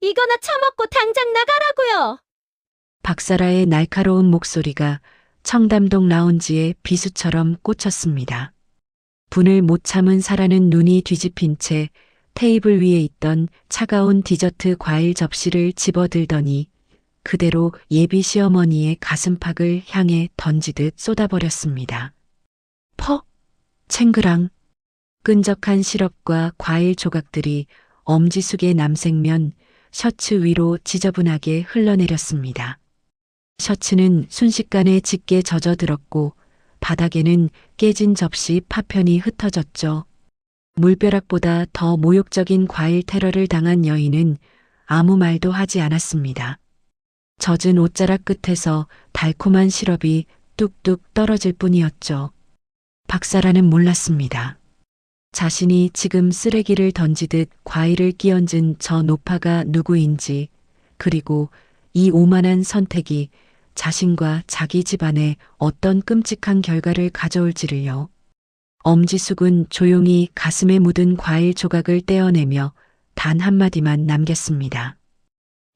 이거나 처먹고 당장 나가라고요. 박사라의 날카로운 목소리가 청담동 라운지에 비수처럼 꽂혔습니다. 분을 못 참은 사라는 눈이 뒤집힌 채 테이블 위에 있던 차가운 디저트 과일 접시를 집어들더니 그대로 예비 시어머니의 가슴팍을 향해 던지듯 쏟아버렸습니다. 퍽! 챙그랑! 끈적한 시럽과 과일 조각들이 엄지숙의 남색면 셔츠 위로 지저분하게 흘러내렸습니다. 셔츠는 순식간에 짙게 젖어들었고 바닥에는 깨진 접시 파편이 흩어졌죠. 물벼락보다 더 모욕적인 과일 테러를 당한 여인은 아무 말도 하지 않았습니다. 젖은 옷자락 끝에서 달콤한 시럽이 뚝뚝 떨어질 뿐이었죠. 박사라는 몰랐습니다. 자신이 지금 쓰레기를 던지듯 과일을 끼얹은 저 노파가 누구인지, 그리고 이 오만한 선택이 자신과 자기 집안에 어떤 끔찍한 결과를 가져올지를요. 엄지숙은 조용히 가슴에 묻은 과일 조각을 떼어내며 단 한마디만 남겼습니다.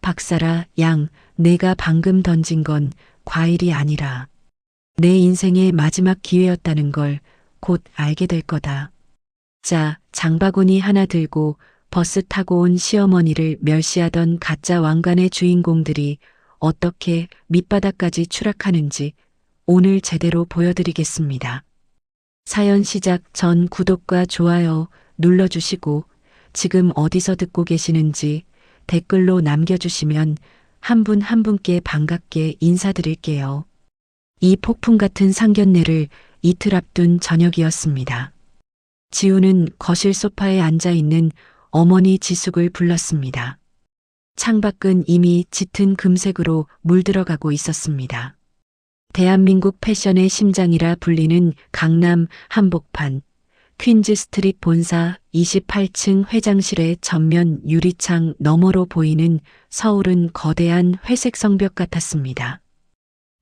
박사라 양, 내가 방금 던진 건 과일이 아니라 내 인생의 마지막 기회였다는 걸 곧 알게 될 거다. 자, 장바구니 하나 들고 버스 타고 온 시어머니를 멸시하던 가짜 왕관의 주인공들이 어떻게 밑바닥까지 추락하는지 오늘 제대로 보여드리겠습니다. 사연 시작 전 구독과 좋아요 눌러주시고 지금 어디서 듣고 계시는지 댓글로 남겨주시면 한 분 한 분께 반갑게 인사드릴게요. 이 폭풍 같은 상견례를 이틀 앞둔 저녁이었습니다. 지우는 거실 소파에 앉아 있는 어머니 지숙을 불렀습니다. 창밖은 이미 짙은 금색으로 물들어가고 있었습니다. 대한민국 패션의 심장이라 불리는 강남 한복판, 퀸즈 스트릿 본사 28층 회장실의 전면 유리창 너머로 보이는 서울은 거대한 회색 성벽 같았습니다.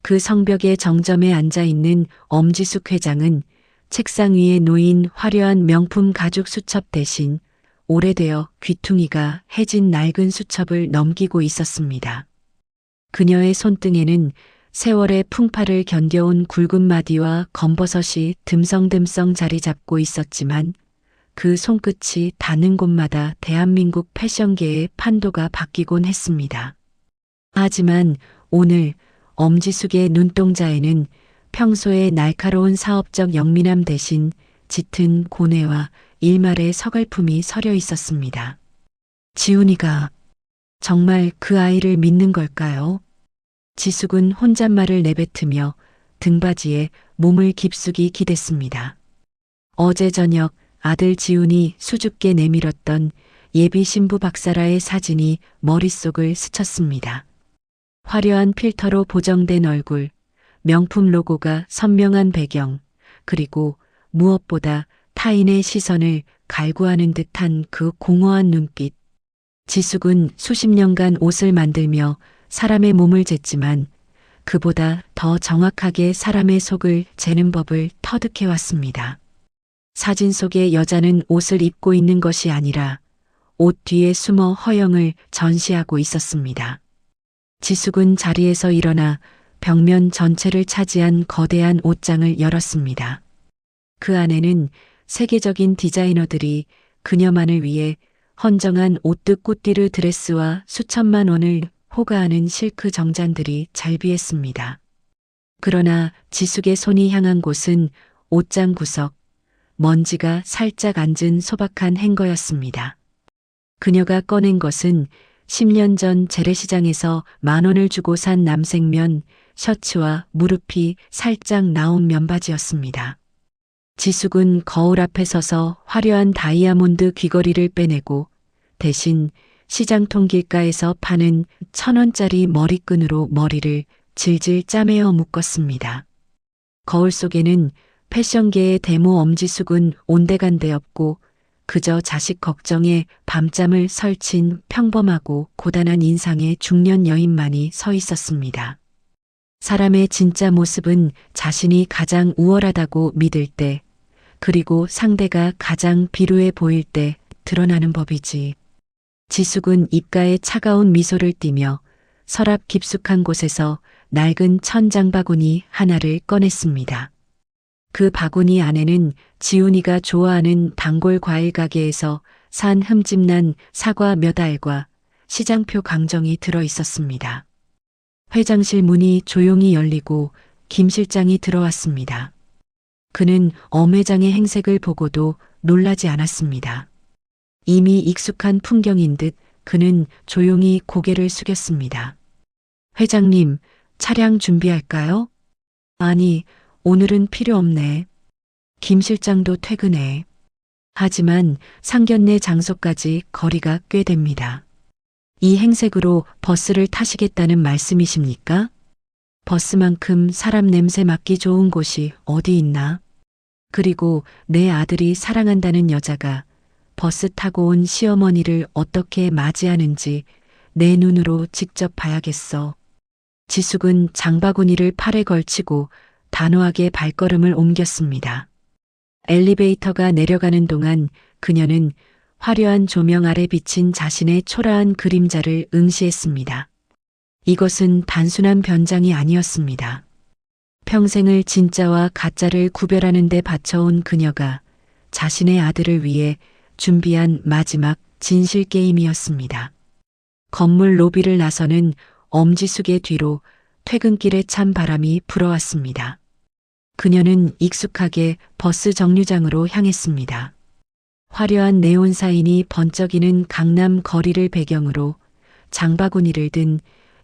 그 성벽의 정점에 앉아 있는 엄지숙 회장은 책상 위에 놓인 화려한 명품 가죽 수첩 대신 오래되어 귀퉁이가 해진 낡은 수첩을 넘기고 있었습니다. 그녀의 손등에는 세월의 풍파를 견뎌온 굵은 마디와 검버섯이 듬성듬성 자리 잡고 있었지만 그 손끝이 닿는 곳마다 대한민국 패션계의 판도가 바뀌곤 했습니다. 하지만 오늘 엄지숙의 눈동자에는 평소의 날카로운 사업적 영민함 대신 짙은 고뇌와 일말의 서글픔이 서려 있었습니다. 지훈이가 정말 그 아이를 믿는 걸까요? 지숙은 혼잣말을 내뱉으며 등받이에 몸을 깊숙이 기댔습니다. 어제 저녁 아들 지훈이 수줍게 내밀었던 예비 신부 박사라의 사진이 머릿속을 스쳤습니다. 화려한 필터로 보정된 얼굴, 명품 로고가 선명한 배경, 그리고 무엇보다 타인의 시선을 갈구하는 듯한 그 공허한 눈빛. 지숙은 수십 년간 옷을 만들며 사람의 몸을 쟀지만 그보다 더 정확하게 사람의 속을 재는 법을 터득해왔습니다. 사진 속의 여자는 옷을 입고 있는 것이 아니라 옷 뒤에 숨어 허영을 전시하고 있었습니다. 지숙은 자리에서 일어나 벽면 전체를 차지한 거대한 옷장을 열었습니다. 그 안에는 세계적인 디자이너들이 그녀만을 위해 헌정한 옷뜻 꽃띠르 드레스와 수천만 원을 호가하는 실크 정장들이 잘비했습니다. 그러나 지숙의 손이 향한 곳은 옷장 구석, 먼지가 살짝 앉은 소박한 행거였습니다. 그녀가 꺼낸 것은 10년 전 재래시장에서 10,000원을 주고 산 남색면 셔츠와 무릎이 살짝 나온 면바지였습니다. 지숙은 거울 앞에 서서 화려한 다이아몬드 귀걸이를 빼내고 대신 시장통 길가에서 파는 1,000원짜리 머리끈으로 머리를 질질 짜매어 묶었습니다. 거울 속에는 패션계의 데모 엄지숙은 온데간데 없고 그저 자식 걱정에 밤잠을 설친 평범하고 고단한 인상의 중년 여인만이 서 있었습니다. 사람의 진짜 모습은 자신이 가장 우월하다고 믿을 때, 그리고 상대가 가장 비루해 보일 때 드러나는 법이지. 지숙은 입가에 차가운 미소를 띠며 서랍 깊숙한 곳에서 낡은 천장 바구니 하나를 꺼냈습니다. 그 바구니 안에는 지훈이가 좋아하는 단골 과일 가게에서 산 흠집난 사과 몇 알과 시장표 강정이 들어 있었습니다. 회장실 문이 조용히 열리고 김 실장이 들어왔습니다. 그는 엄 회장의 행색을 보고도 놀라지 않았습니다. 이미 익숙한 풍경인 듯 그는 조용히 고개를 숙였습니다. 회장님, 차량 준비할까요? 아니, 오늘은 필요 없네. 김 실장도 퇴근해. 하지만 상견례 장소까지 거리가 꽤 됩니다. 이 행색으로 버스를 타시겠다는 말씀이십니까? 버스만큼 사람 냄새 맡기 좋은 곳이 어디 있나? 그리고 내 아들이 사랑한다는 여자가 버스 타고 온 시어머니를 어떻게 맞이하는지 내 눈으로 직접 봐야겠어. 지숙은 장바구니를 팔에 걸치고 단호하게 발걸음을 옮겼습니다. 엘리베이터가 내려가는 동안 그녀는 화려한 조명 아래 비친 자신의 초라한 그림자를 응시했습니다. 이것은 단순한 변장이 아니었습니다. 평생을 진짜와 가짜를 구별하는 데 바쳐온 그녀가 자신의 아들을 위해 준비한 마지막 진실 게임이었습니다. 건물 로비를 나서는 엄지숙의 뒤로 퇴근길에 찬 바람이 불어왔습니다. 그녀는 익숙하게 버스 정류장으로 향했습니다. 화려한 네온 사인이 번쩍이는 강남 거리를 배경으로 장바구니를 든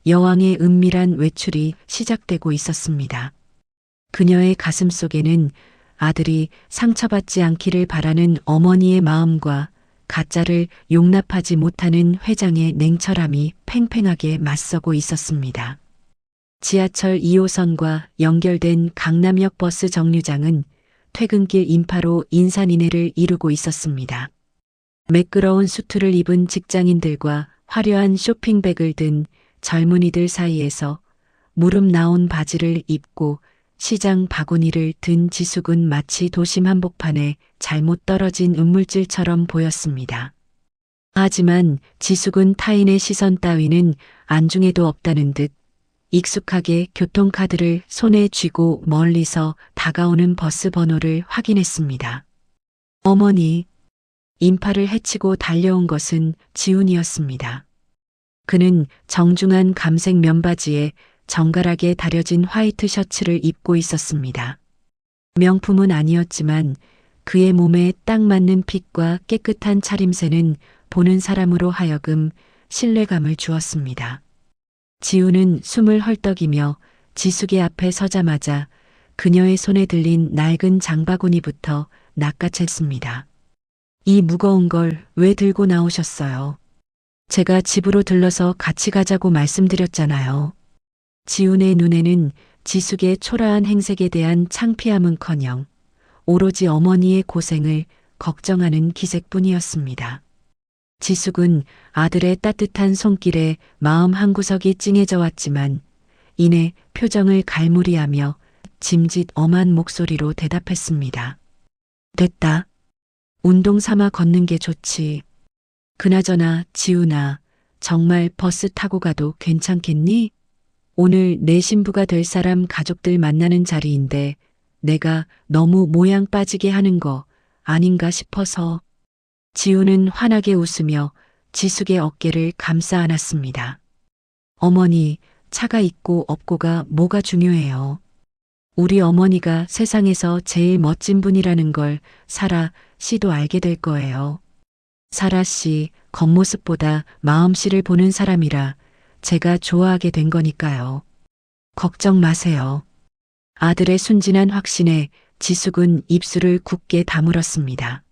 여왕의 은밀한 외출이 시작되고 있었습니다. 그녀의 가슴 속에는 아들이 상처받지 않기를 바라는 어머니의 마음과 가짜를 용납하지 못하는 회장의 냉철함이 팽팽하게 맞서고 있었습니다. 지하철 2호선과 연결된 강남역 버스 정류장은 퇴근길 인파로 인산인해를 이루고 있었습니다. 매끄러운 수트를 입은 직장인들과 화려한 쇼핑백을 든 젊은이들 사이에서 무릎 나온 바지를 입고 시장 바구니를 든 지숙은 마치 도심 한복판에 잘못 떨어진 음물질처럼 보였습니다. 하지만 지숙은 타인의 시선 따위는 안중에도 없다는 듯 익숙하게 교통카드를 손에 쥐고 멀리서 다가오는 버스 번호를 확인했습니다. 어머니, 인파를 헤치고 달려온 것은 지훈이었습니다. 그는 정중한 감색 면바지에 정갈하게 다려진 화이트 셔츠를 입고 있었습니다. 명품은 아니었지만 그의 몸에 딱 맞는 핏과 깨끗한 차림새는 보는 사람으로 하여금 신뢰감을 주었습니다. 지우는 숨을 헐떡이며 지숙의 앞에 서자마자 그녀의 손에 들린 낡은 장바구니부터 낚아챘습니다. 이 무거운 걸 왜 들고 나오셨어요? 제가 집으로 들러서 같이 가자고 말씀드렸잖아요. 지훈의 눈에는 지숙의 초라한 행색에 대한 창피함은커녕 오로지 어머니의 고생을 걱정하는 기색뿐이었습니다. 지숙은 아들의 따뜻한 손길에 마음 한구석이 찡해져 왔지만 이내 표정을 갈무리하며 짐짓 엄한 목소리로 대답했습니다. 됐다. 운동 삼아 걷는 게 좋지. 그나저나 지훈아, 정말 버스 타고 가도 괜찮겠니? 오늘 내 신부가 될 사람 가족들 만나는 자리인데 내가 너무 모양 빠지게 하는 거 아닌가 싶어서. 지훈은 환하게 웃으며 지숙의 어깨를 감싸 안았습니다. 어머니, 차가 있고 없고가 뭐가 중요해요. 우리 어머니가 세상에서 제일 멋진 분이라는 걸 사라 씨도 알게 될 거예요. 사라 씨, 겉모습보다 마음씨를 보는 사람이라 제가 좋아하게 된 거니까요. 걱정 마세요. 아들의 순진한 확신에 지숙은 입술을 굳게 다물었습니다.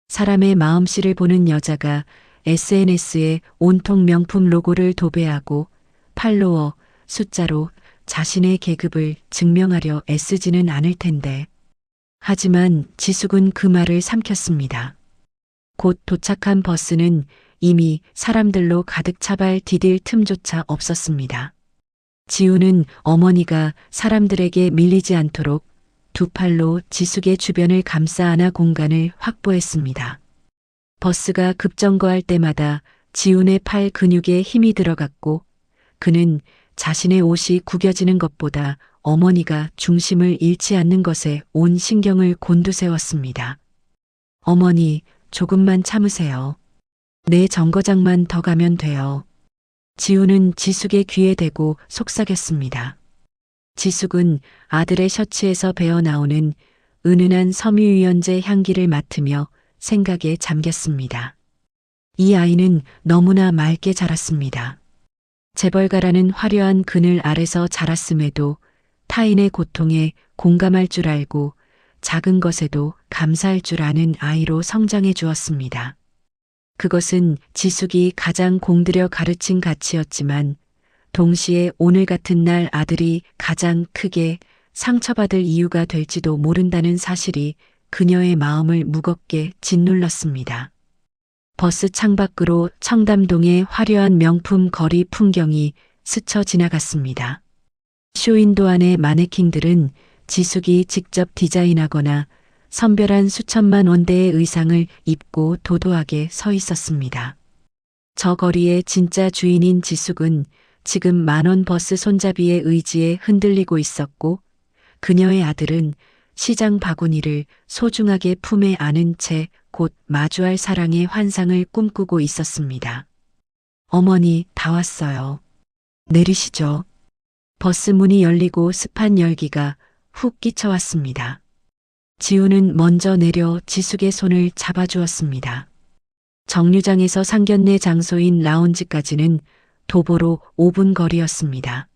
사람의 마음씨를 보는 여자가 SNS에 온통 명품 로고를 도배하고 팔로워, 숫자로 자신의 계급을 증명하려 애쓰지는 않을 텐데. 하지만 지숙은 그 말을 삼켰습니다. 곧 도착한 버스는 이미 사람들로 가득 차발 디딜 틈조차 없었습니다. 지훈은 어머니가 사람들에게 밀리지 않도록 두 팔로 지숙의 주변을 감싸 안아 공간을 확보했습니다. 버스가 급정거할 때마다 지훈의 팔 근육에 힘이 들어갔고 그는 자신의 옷이 구겨지는 것보다 어머니가 중심을 잃지 않는 것에 온 신경을 곤두세웠습니다. 어머니, 조금만 참으세요. 내 정거장만 더 가면 돼요. 지훈은 지숙의 귀에 대고 속삭였습니다. 지숙은 아들의 셔츠에서 배어나오는 은은한 섬유유연제 향기를 맡으며 생각에 잠겼습니다. 이 아이는 너무나 맑게 자랐습니다. 재벌가라는 화려한 그늘 아래서 자랐음에도 타인의 고통에 공감할 줄 알고 작은 것에도 감사할 줄 아는 아이로 성장해 주었습니다. 그것은 지숙이 가장 공들여 가르친 가치였지만 동시에 오늘 같은 날 아들이 가장 크게 상처받을 이유가 될지도 모른다는 사실이 그녀의 마음을 무겁게 짓눌렀습니다. 버스 창밖으로 청담동의 화려한 명품 거리 풍경이 스쳐 지나갔습니다. 쇼윈도 안의 마네킹들은 지숙이 직접 디자인하거나 선별한 수천만 원대의 의상을 입고 도도하게 서 있었습니다. 저 거리의 진짜 주인인 지숙은 지금 10,000원 버스 손잡이의 의지에 흔들리고 있었고 그녀의 아들은 시장 바구니를 소중하게 품에 안은 채 곧 마주할 사랑의 환상을 꿈꾸고 있었습니다. 어머니, 다 왔어요. 내리시죠. 버스 문이 열리고 습한 열기가 훅 끼쳐왔습니다. 지훈은 먼저 내려 지숙의 손을 잡아주었습니다. 정류장에서 상견례 장소인 라운지까지는 도보로 5분 거리였습니다.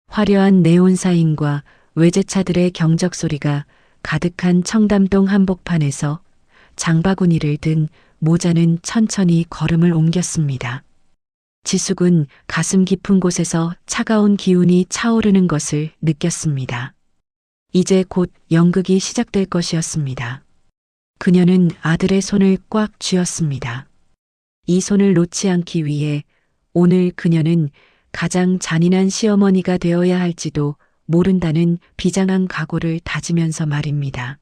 화려한 네온 사인과 외제차들의 경적 소리가 가득한 청담동 한복판에서 장바구니를 든 모자는 천천히 걸음을 옮겼습니다. 지숙은 가슴 깊은 곳에서 차가운 기운이 차오르는 것을 느꼈습니다. 이제 곧 연극이 시작될 것이었습니다. 그녀는 아들의 손을 꽉 쥐었습니다. 이 손을 놓지 않기 위해 오늘 그녀는 가장 잔인한 시어머니가 되어야 할지도 모른다는 비장한 각오를 다지면서 말입니다.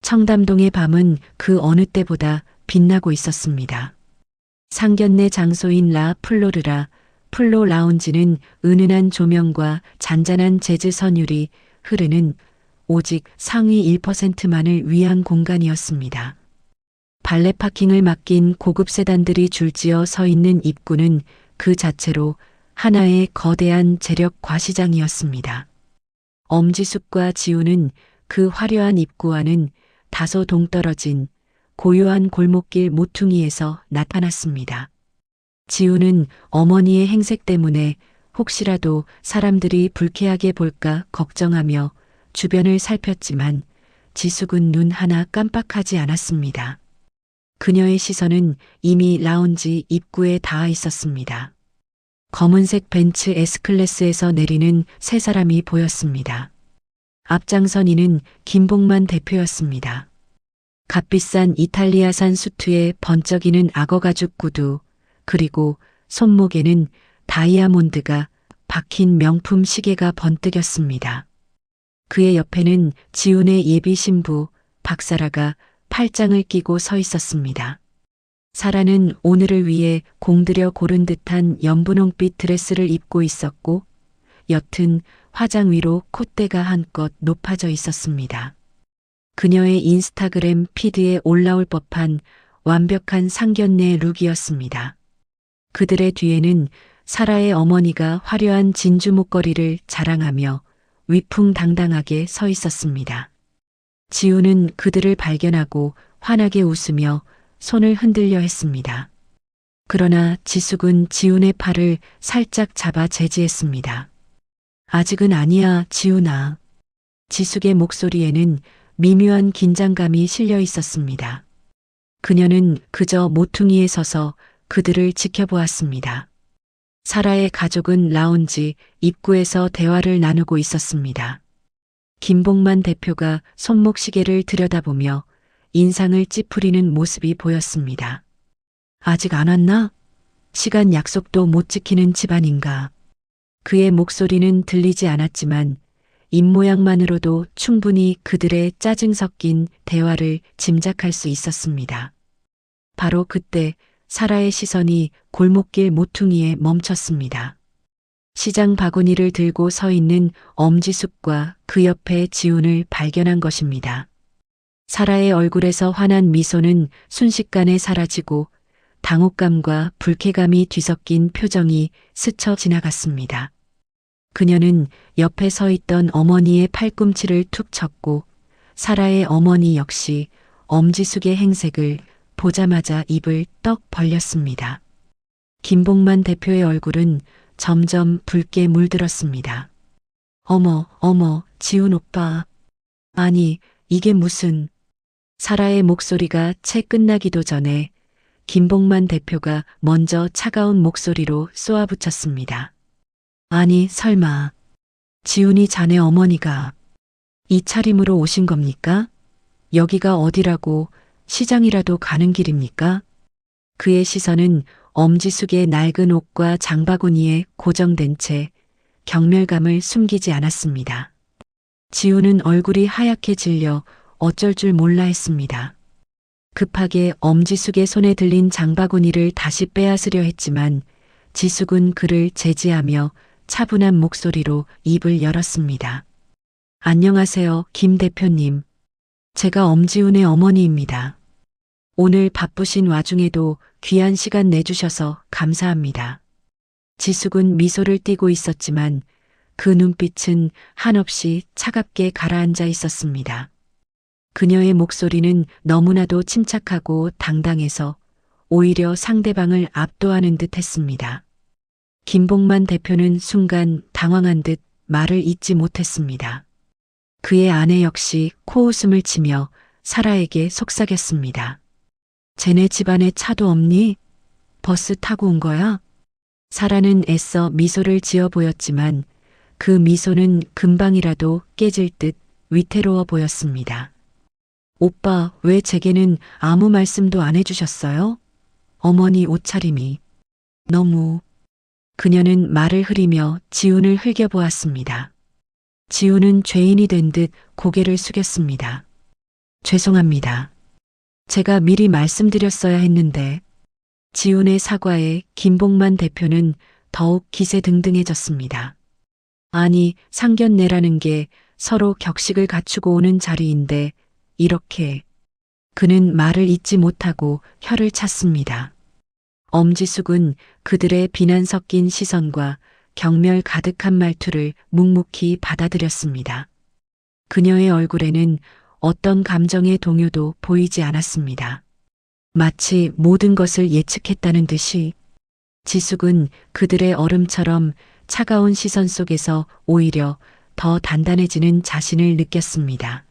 청담동의 밤은 그 어느 때보다 빛나고 있었습니다. 상견례 장소인 라 플로르라 플로 라운지는 은은한 조명과 잔잔한 재즈 선율이 흐르는 오직 상위 1%만을 위한 공간이었습니다. 발레 파킹을 맡긴 고급 세단들이 줄지어 서 있는 입구는 그 자체로 하나의 거대한 재력 과시장이었습니다. 엄지숙과 지우는 그 화려한 입구 안은 다소 동떨어진 고요한 골목길 모퉁이에서 나타났습니다. 지우는 어머니의 행색 때문에 혹시라도 사람들이 불쾌하게 볼까 걱정하며 주변을 살폈지만 지숙은 눈 하나 깜빡하지 않았습니다. 그녀의 시선은 이미 라운지 입구에 닿아 있었습니다. 검은색 벤츠 S클래스에서 내리는 세 사람이 보였습니다. 앞장선 이는 김봉만 대표였습니다. 값비싼 이탈리아산 수트에 번쩍이는 악어 가죽 구두, 그리고 손목에는 다이아몬드가 박힌 명품 시계가 번뜩였습니다. 그의 옆에는 지훈의 예비 신부 박사라가 팔짱을 끼고 서 있었습니다. 사라는 오늘을 위해 공들여 고른 듯한 연분홍빛 드레스를 입고 있었고 옅은 화장 위로 콧대가 한껏 높아져 있었습니다. 그녀의 인스타그램 피드에 올라올 법한 완벽한 상견례 룩이었습니다. 그들의 뒤에는 사라의 어머니가 화려한 진주 목걸이를 자랑하며 위풍당당하게 서 있었습니다. 지우는 그들을 발견하고 환하게 웃으며 손을 흔들려 했습니다. 그러나 지숙은 지훈의 팔을 살짝 잡아 제지했습니다. 아직은 아니야, 지훈아. 지숙의 목소리에는 미묘한 긴장감이 실려 있었습니다. 그녀는 그저 모퉁이에 서서 그들을 지켜보았습니다. 사라의 가족은 라운지 입구에서 대화를 나누고 있었습니다. 김봉만 대표가 손목시계를 들여다보며 인상을 찌푸리는 모습이 보였습니다. 아직 안 왔나? 시간 약속도 못 지키는 집안인가? 그의 목소리는 들리지 않았지만 입모양만으로도 충분히 그들의 짜증 섞인 대화를 짐작할 수 있었습니다. 바로 그때 사라의 시선이 골목길 모퉁이에 멈췄습니다. 시장 바구니를 들고 서 있는 엄지숙과 그 옆에 지훈을 발견한 것입니다. 사라의 얼굴에서 환한 미소는 순식간에 사라지고 당혹감과 불쾌감이 뒤섞인 표정이 스쳐 지나갔습니다. 그녀는 옆에 서 있던 어머니의 팔꿈치를 툭 쳤고 사라의 어머니 역시 엄지숙의 행색을 보자마자 입을 떡 벌렸습니다. 김봉만 대표의 얼굴은 점점 붉게 물들었습니다. 어머, 지훈 오빠. 아니, 이게 무슨... 사라의 목소리가 채 끝나기도 전에 김봉만 대표가 먼저 차가운 목소리로 쏘아붙였습니다. 아니, 설마 지훈이 자네 어머니가 이 차림으로 오신 겁니까? 여기가 어디라고 시장이라도 가는 길입니까? 그의 시선은 엄지숙의 낡은 옷과 장바구니에 고정된 채 경멸감을 숨기지 않았습니다. 지훈은 얼굴이 하얗게 질려 어쩔 줄 몰라 했습니다. 급하게 엄지숙의 손에 들린 장바구니를 다시 빼앗으려 했지만 지숙은 그를 제지하며 차분한 목소리로 입을 열었습니다. 안녕하세요, 김 대표님. 제가 엄지훈의 어머니입니다. 오늘 바쁘신 와중에도 귀한 시간 내주셔서 감사합니다. 지숙은 미소를 띠고 있었지만 그 눈빛은 한없이 차갑게 가라앉아 있었습니다. 그녀의 목소리는 너무나도 침착하고 당당해서 오히려 상대방을 압도하는 듯 했습니다. 김봉만 대표는 순간 당황한 듯 말을 잇지 못했습니다. 그의 아내 역시 코웃음을 치며 사라에게 속삭였습니다. 쟤네 집안에 차도 없니? 버스 타고 온 거야? 사라는 애써 미소를 지어 보였지만 그 미소는 금방이라도 깨질 듯 위태로워 보였습니다. 오빠, 왜 제게는 아무 말씀도 안 해주셨어요? 어머니 옷차림이 너무... 그녀는 말을 흐리며 지훈을 흘겨보았습니다. 지훈은 죄인이 된 듯 고개를 숙였습니다. 죄송합니다. 제가 미리 말씀드렸어야 했는데. 지훈의 사과에 김봉만 대표는 더욱 기세등등해졌습니다. 아니, 상견례라는 게 서로 격식을 갖추고 오는 자리인데 이렇게... 그는 말을 잇지 못하고 혀를 찼습니다. 엄지숙은 그들의 비난 섞인 시선과 경멸 가득한 말투를 묵묵히 받아들였습니다. 그녀의 얼굴에는 어떤 감정의 동요도 보이지 않았습니다. 마치 모든 것을 예측했다는 듯이 지숙은 그들의 얼음처럼 차가운 시선 속에서 오히려 더 단단해지는 자신을 느꼈습니다.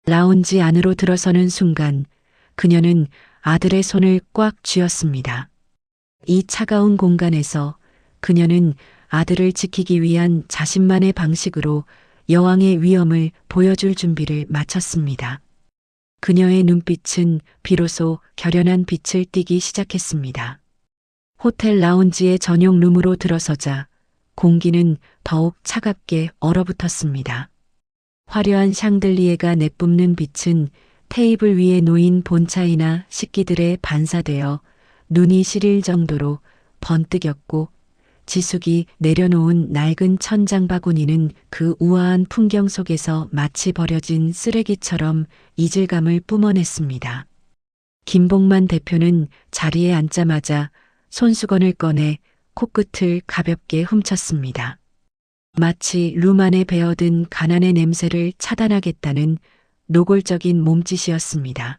라운지 안으로 들어서는 순간 그녀는 아들의 손을 꽉 쥐었습니다. 이 차가운 공간에서 그녀는 아들을 지키기 위한 자신만의 방식으로 여왕의 위엄을 보여줄 준비를 마쳤습니다. 그녀의 눈빛은 비로소 결연한 빛을 띠기 시작했습니다. 호텔 라운지의 전용 룸으로 들어서자 공기는 더욱 차갑게 얼어붙었습니다. 화려한 샹들리에가 내뿜는 빛은 테이블 위에 놓인 본차이나 식기들에 반사되어 눈이 시릴 정도로 번뜩였고 지숙이 내려놓은 낡은 천장 바구니는 그 우아한 풍경 속에서 마치 버려진 쓰레기처럼 이질감을 뿜어냈습니다. 김봉만 대표는 자리에 앉자마자 손수건을 꺼내 코끝을 가볍게 훔쳤습니다. 마치 룸 안에 배어든 가난의 냄새를 차단하겠다는 노골적인 몸짓이었습니다.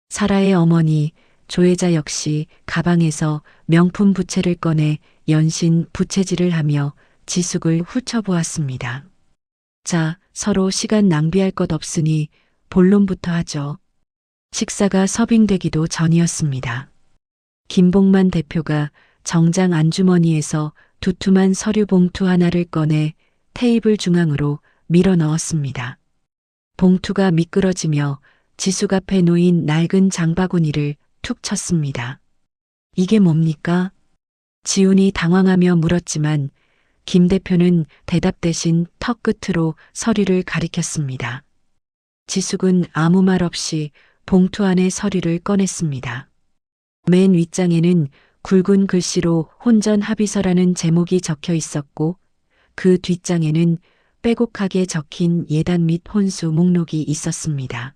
사라의 어머니 조혜자 역시 가방에서 명품 부채를 꺼내 연신 부채질을 하며 지숙을 훑어보았습니다. 자, 서로 시간 낭비할 것 없으니 본론부터 하죠. 식사가 서빙되기도 전이었습니다. 김봉만 대표가 정장 안주머니에서 두툼한 서류 봉투 하나를 꺼내 테이블 중앙으로 밀어 넣었습니다. 봉투가 미끄러지며 지숙 앞에 놓인 낡은 장바구니를 툭 쳤습니다. 이게 뭡니까? 지훈이 당황하며 물었지만 김 대표는 대답 대신 턱 끝으로 서류를 가리켰습니다. 지숙은 아무 말 없이 봉투 안에 서류를 꺼냈습니다. 맨 윗장에는 굵은 글씨로 혼전 합의서라는 제목이 적혀 있었고 그 뒷장에는 빼곡하게 적힌 예단 및 혼수 목록이 있었습니다.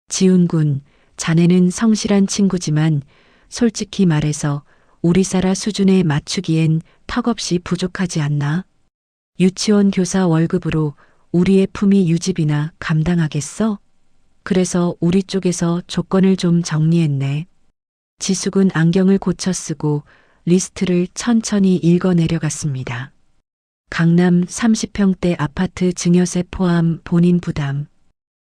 지훈 군, 자네는 성실한 친구지만 솔직히 말해서 우리 사라 수준에 맞추기엔 턱없이 부족하지 않나? 유치원 교사 월급으로 우리의 품위 유지비나 감당하겠어? 그래서 우리 쪽에서 조건을 좀 정리했네. 지숙은 안경을 고쳐 쓰고 리스트를 천천히 읽어 내려갔습니다. 강남 30평대 아파트 증여세 포함 본인 부담,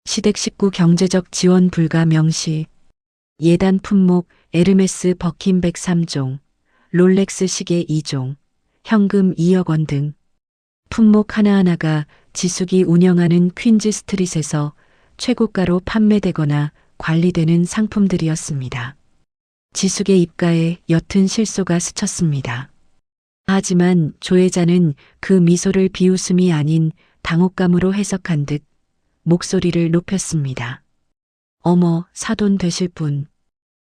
시댁 식구 경제적 지원 불가 명시, 예단 품목 에르메스 버킨백 3종, 롤렉스 시계 2종, 현금 2억 원 등 품목 하나하나가 지숙이 운영하는 퀸즈 스트릿에서 최고가로 판매되거나 관리되는 상품들이었습니다. 지숙의 입가에 옅은 실소가 스쳤습니다. 하지만 조혜자는 그 미소를 비웃음이 아닌 당혹감으로 해석한 듯 목소리를 높였습니다. 어머, 사돈 되실 분.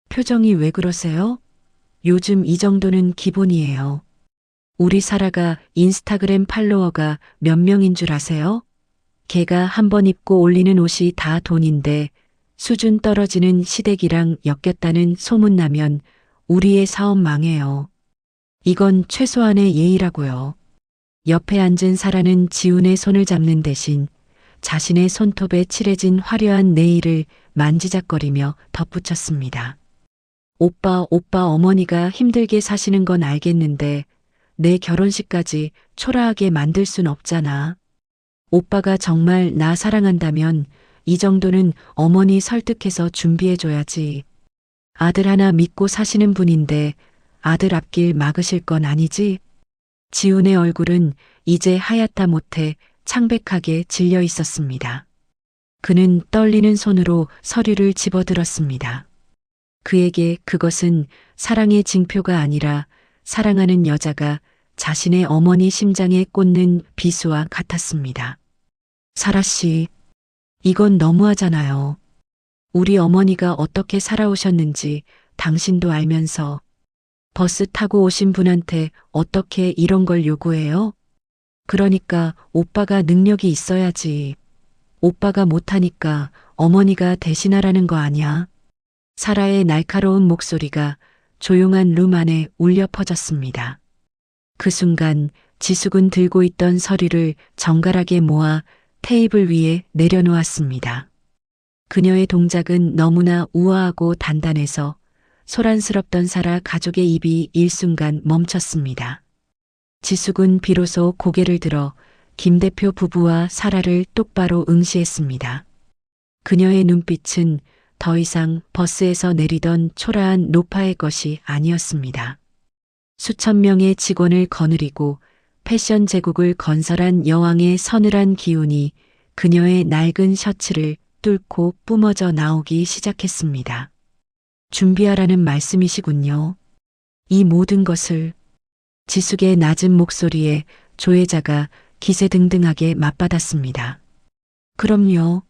표정이 왜 그러세요? 요즘 이 정도는 기본이에요. 우리 사라가 인스타그램 팔로워가 몇 명인 줄 아세요? 걔가 한번 입고 올리는 옷이 다 돈인데 수준 떨어지는 시댁이랑 엮였다는 소문나면 우리의 사업 망해요. 이건 최소한의 예의라고요. 옆에 앉은 사라는 지훈의 손을 잡는 대신 자신의 손톱에 칠해진 화려한 네일을 만지작거리며 덧붙였습니다. 오빠 어머니가 힘들게 사시는 건 알겠는데 내 결혼식까지 초라하게 만들 순 없잖아. 오빠가 정말 나 사랑한다면 이 정도는 어머니 설득해서 준비해줘야지. 아들 하나 믿고 사시는 분인데 아들 앞길 막으실 건 아니지? 지훈의 얼굴은 이제 하얗다 못해 창백하게 질려 있었습니다. 그는 떨리는 손으로 서류를 집어들었습니다. 그에게 그것은 사랑의 징표가 아니라 사랑하는 여자가 자신의 어머니 심장에 꽂는 비수와 같았습니다. 사라 씨, 이건 너무하잖아요. 우리 어머니가 어떻게 살아오셨는지 당신도 알면서 버스 타고 오신 분한테 어떻게 이런 걸 요구해요? 그러니까 오빠가 능력이 있어야지. 오빠가 못하니까 어머니가 대신하라는 거 아니야? 사라의 날카로운 목소리가 조용한 룸 안에 울려 퍼졌습니다. 그 순간 지숙은 들고 있던 서류를 정갈하게 모아 테이블 위에 내려놓았습니다. 그녀의 동작은 너무나 우아하고 단단해서 소란스럽던 사라 가족의 입이 일순간 멈췄습니다. 지숙은 비로소 고개를 들어 김 대표 부부와 사라를 똑바로 응시했습니다. 그녀의 눈빛은 더 이상 버스에서 내리던 초라한 노파의 것이 아니었습니다. 수천 명의 직원을 거느리고 패션 제국을 건설한 여왕의 서늘한 기운이 그녀의 낡은 셔츠를 뚫고 뿜어져 나오기 시작했습니다. 준비하라는 말씀이시군요. 이 모든 것을. 지숙의 낮은 목소리에 조혜자가 기세등등하게 맞받았습니다. 그럼요.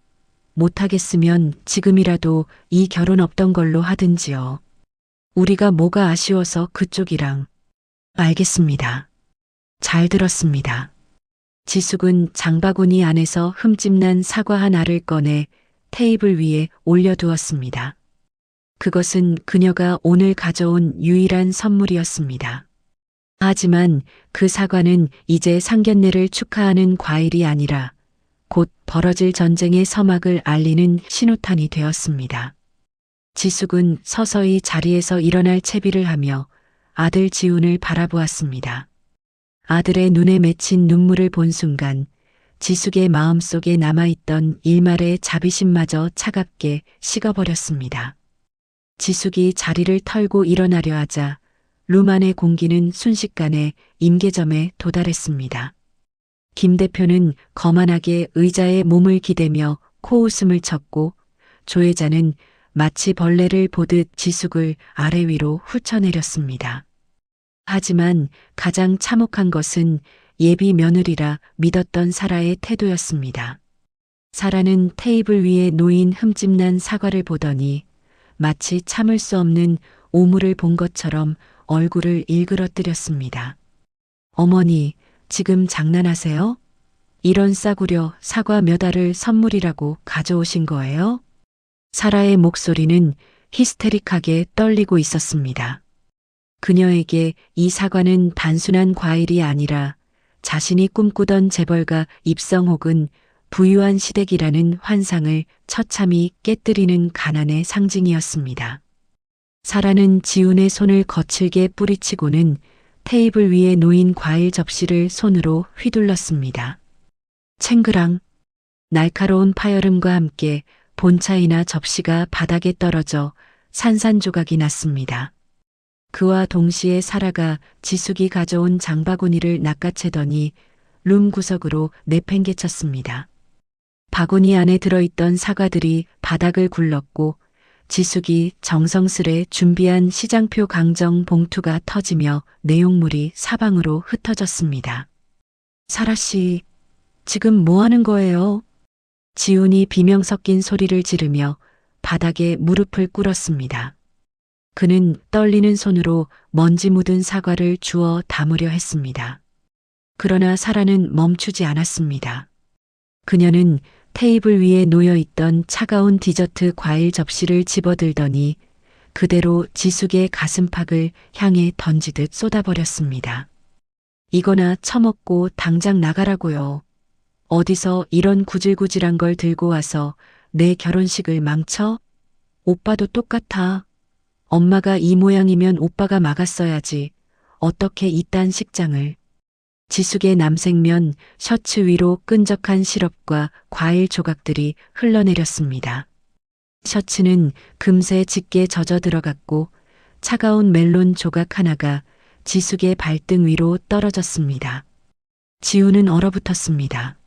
못하겠으면 지금이라도 이 결혼 없던 걸로 하든지요. 우리가 뭐가 아쉬워서 그쪽이랑. 알겠습니다. 잘 들었습니다. 지숙은 장바구니 안에서 흠집난 사과 한 알을 꺼내 테이블 위에 올려두었습니다. 그것은 그녀가 오늘 가져온 유일한 선물이었습니다. 하지만 그 사과는 이제 상견례를 축하하는 과일이 아니라 곧 벌어질 전쟁의 서막을 알리는 신호탄이 되었습니다. 지숙은 서서히 자리에서 일어날 채비를 하며 아들 지훈을 바라보았습니다. 아들의 눈에 맺힌 눈물을 본 순간 지숙의 마음속에 남아있던 일말의 자비심마저 차갑게 식어버렸습니다. 지숙이 자리를 털고 일어나려 하자 룸 안의 공기는 순식간에 임계점에 도달했습니다. 김 대표는 거만하게 의자에 몸을 기대며 코웃음을 쳤고 조혜자는 마치 벌레를 보듯 지숙을 아래 위로 훑어내렸습니다. 하지만 가장 참혹한 것은 예비 며느리라 믿었던 사라의 태도였습니다. 사라는 테이블 위에 놓인 흠집난 사과를 보더니 마치 참을 수 없는 오물을 본 것처럼 얼굴을 일그러뜨렸습니다. 어머니, 지금 장난하세요? 이런 싸구려 사과 몇 알을 선물이라고 가져오신 거예요? 사라의 목소리는 히스테릭하게 떨리고 있었습니다. 그녀에게 이 사과는 단순한 과일이 아니라 자신이 꿈꾸던 재벌가 입성 혹은 부유한 시댁이라는 환상을 처참히 깨뜨리는 가난의 상징이었습니다. 사라는 지훈의 손을 거칠게 뿌리치고는 테이블 위에 놓인 과일 접시를 손으로 휘둘렀습니다. 챙그랑 날카로운 파열음과 함께 본차이나 접시가 바닥에 떨어져 산산조각이 났습니다. 그와 동시에 사라가 지숙이 가져온 장바구니를 낚아채더니 룸 구석으로 내팽개쳤습니다. 바구니 안에 들어있던 사과들이 바닥을 굴렀고 지숙이 정성스레 준비한 시장표 강정 봉투가 터지며 내용물이 사방으로 흩어졌습니다. 사라 씨, 지금 뭐 하는 거예요? 지훈이 비명 섞인 소리를 지르며 바닥에 무릎을 꿇었습니다. 그는 떨리는 손으로 먼지 묻은 사과를 주워 담으려 했습니다. 그러나 사라는 멈추지 않았습니다. 그녀는 테이블 위에 놓여 있던 차가운 디저트 과일 접시를 집어들더니 그대로 지숙의 가슴팍을 향해 던지듯 쏟아버렸습니다. 이거나 처먹고 당장 나가라고요. 어디서 이런 구질구질한 걸 들고 와서 내 결혼식을 망쳐? 오빠도 똑같아. 엄마가 이 모양이면 오빠가 막았어야지. 어떻게 이딴 식장을. 지숙의 남색면 셔츠 위로 끈적한 시럽과 과일 조각들이 흘러내렸습니다. 셔츠는 금세 짙게 젖어 들어갔고 차가운 멜론 조각 하나가 지숙의 발등 위로 떨어졌습니다. 지우는 얼어붙었습니다.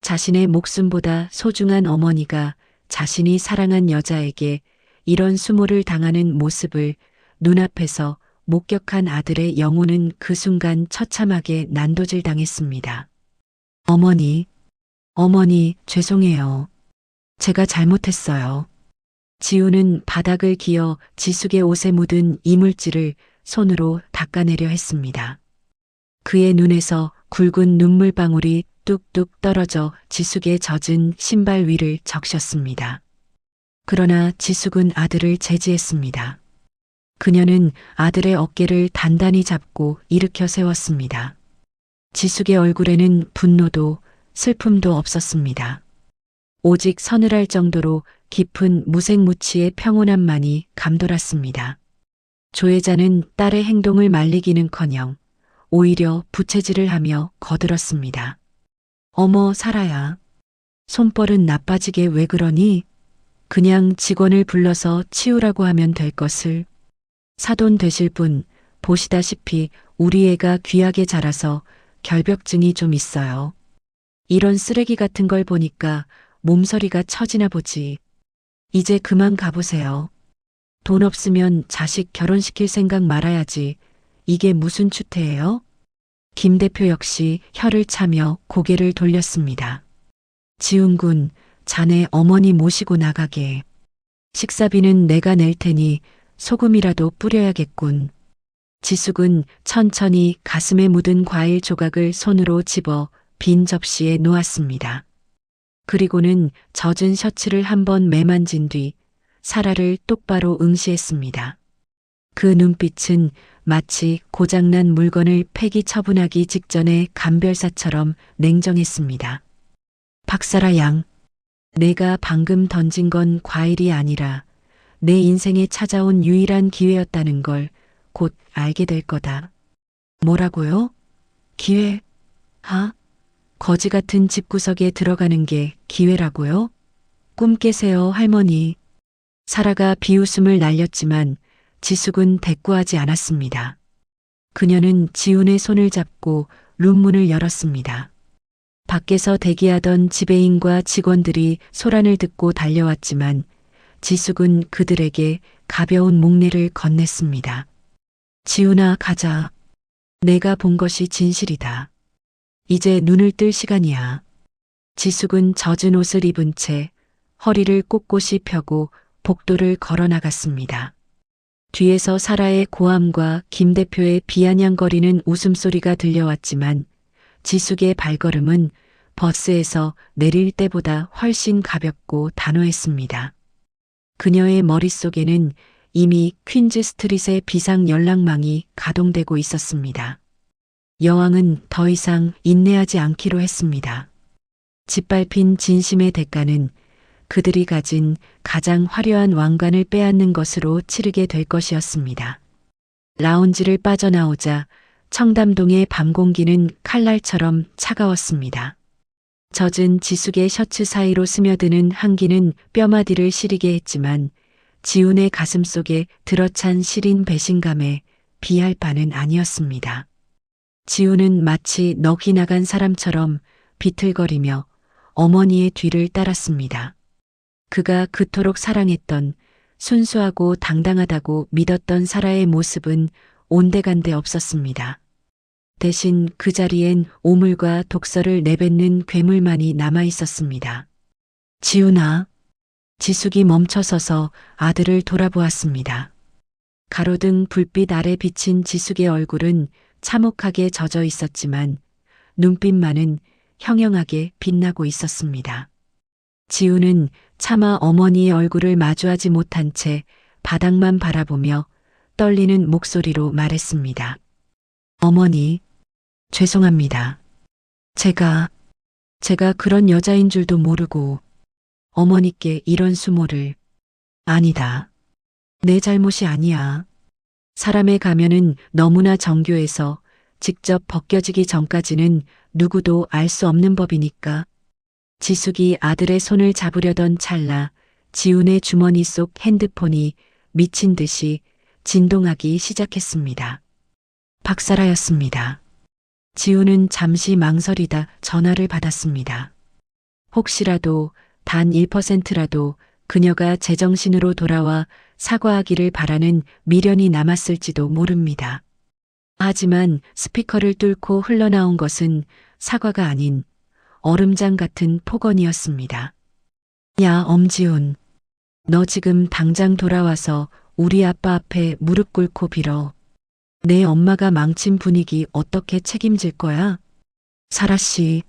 자신의 목숨보다 소중한 어머니가 자신이 사랑한 여자에게 이런 수모를 당하는 모습을 눈앞에서 목격한 아들의 영혼은 그 순간 처참하게 난도질 당했습니다. 어머니, 죄송해요. 제가 잘못했어요. 지우는 바닥을 기어 지숙의 옷에 묻은 이물질을 손으로 닦아내려 했습니다. 그의 눈에서 굵은 눈물방울이 뚝뚝 떨어져 지숙의 젖은 신발 위를 적셨습니다. 그러나 지숙은 아들을 제지했습니다. 그녀는 아들의 어깨를 단단히 잡고 일으켜 세웠습니다. 지숙의 얼굴에는 분노도 슬픔도 없었습니다. 오직 서늘할 정도로 깊은 무색무취의 평온함만이 감돌았습니다. 조혜자는 딸의 행동을 말리기는커녕 오히려 부채질을 하며 거들었습니다. 어머 사라야, 손벌은 나빠지게 왜 그러니? 그냥 직원을 불러서 치우라고 하면 될 것을. 사돈 되실 분, 보시다시피 우리 애가 귀하게 자라서 결벽증이 좀 있어요. 이런 쓰레기 같은 걸 보니까 몸서리가 처지나 보지. 이제 그만 가보세요. 돈 없으면 자식 결혼시킬 생각 말아야지. 이게 무슨 추태예요? 김 대표 역시 혀를 차며 고개를 돌렸습니다. 지훈군, 자네 어머니 모시고 나가게. 식사비는 내가 낼 테니 소금이라도 뿌려야겠군. 지숙은 천천히 가슴에 묻은 과일 조각을 손으로 집어 빈 접시에 놓았습니다. 그리고는 젖은 셔츠를 한번 매만진 뒤 사라를 똑바로 응시했습니다. 그 눈빛은 마치 고장난 물건을 폐기 처분하기 직전의 감별사처럼 냉정했습니다. 박사라 양, 내가 방금 던진 건 과일이 아니라 내 인생에 찾아온 유일한 기회였다는 걸 곧 알게 될 거다. 뭐라고요? 기회? 거지 같은 집구석에 들어가는 게 기회라고요? 꿈 깨세요, 할머니. 사라가 비웃음을 날렸지만 지숙은 대꾸하지 않았습니다. 그녀는 지훈의 손을 잡고 룸문을 열었습니다. 밖에서 대기하던 지배인과 직원들이 소란을 듣고 달려왔지만 지숙은 그들에게 가벼운 목례를 건넸습니다. 지훈아, 가자. 내가 본 것이 진실이다. 이제 눈을 뜰 시간이야. 지숙은 젖은 옷을 입은 채 허리를 꼿꼿이 펴고 복도를 걸어 나갔습니다. 뒤에서 사라의 고함과 김 대표의 비아냥거리는 웃음소리가 들려왔지만 지숙의 발걸음은 버스에서 내릴 때보다 훨씬 가볍고 단호했습니다. 그녀의 머릿속에는 이미 퀸즈 스트릿의 비상 연락망이 가동되고 있었습니다. 여왕은 더 이상 인내하지 않기로 했습니다. 짓밟힌 진심의 대가는 그들이 가진 가장 화려한 왕관을 빼앗는 것으로 치르게 될 것이었습니다. 라운지를 빠져나오자 청담동의 밤 공기는 칼날처럼 차가웠습니다. 젖은 지숙의 셔츠 사이로 스며드는 한기는 뼈마디를 시리게 했지만 지훈의 가슴 속에 들어찬 시린 배신감에 비할 바는 아니었습니다. 지훈은 마치 넋이 나간 사람처럼 비틀거리며 어머니의 뒤를 따랐습니다. 그가 그토록 사랑했던 순수하고 당당하다고 믿었던 사라의 모습은 온데간데 없었습니다. 대신 그 자리엔 오물과 독서를 내뱉는 괴물만이 남아 있었습니다. 지훈아. 지숙이 멈춰서서 아들을 돌아보았습니다. 가로등 불빛 아래 비친 지숙의 얼굴은 참혹하게 젖어 있었지만 눈빛만은 형형하게 빛나고 있었습니다. 지훈은 차마 어머니의 얼굴을 마주하지 못한 채 바닥만 바라보며 떨리는 목소리로 말했습니다. 어머니, 죄송합니다. 제가 그런 여자인 줄도 모르고 어머니께 이런 수모를. 아니다. 내 잘못이 아니야. 사람의 가면은 너무나 정교해서 직접 벗겨지기 전까지는 누구도 알 수 없는 법이니까. 지숙이 아들의 손을 잡으려던 찰나 지훈의 주머니 속 핸드폰이 미친 듯이 진동하기 시작했습니다. 박사라였습니다. 지훈은 잠시 망설이다 전화를 받았습니다. 혹시라도 단 1%라도 그녀가 제정신으로 돌아와 사과하기를 바라는 미련이 남았을지도 모릅니다. 하지만 스피커를 뚫고 흘러나온 것은 사과가 아닌 얼음장 같은 폭언이었습니다. 야, 엄지훈. 너 지금 당장 돌아와서 우리 아빠 앞에 무릎 꿇고 빌어. 내 엄마가 망친 분위기 어떻게 책임질 거야? 사라 씨,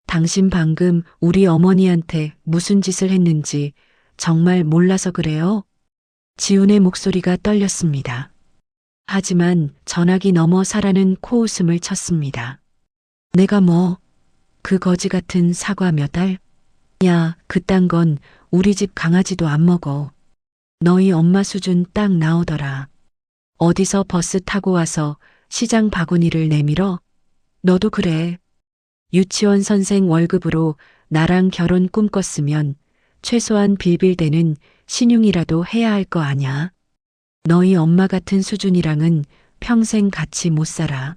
당신 방금 우리 어머니한테 무슨 짓을 했는지 정말 몰라서 그래요? 지훈의 목소리가 떨렸습니다. 하지만 전화기 너머 사라는 코웃음을 쳤습니다. 내가 뭐, 그 거지 같은 사과 몇 알? 야, 그딴 건 우리 집 강아지도 안 먹어. 너희 엄마 수준 딱 나오더라. 어디서 버스 타고 와서 시장 바구니를 내밀어? 너도 그래. 유치원 선생 월급으로 나랑 결혼 꿈꿨으면 최소한 빌빌대는 신용이라도 해야 할 거 아냐. 너희 엄마 같은 수준이랑은 평생 같이 못 살아.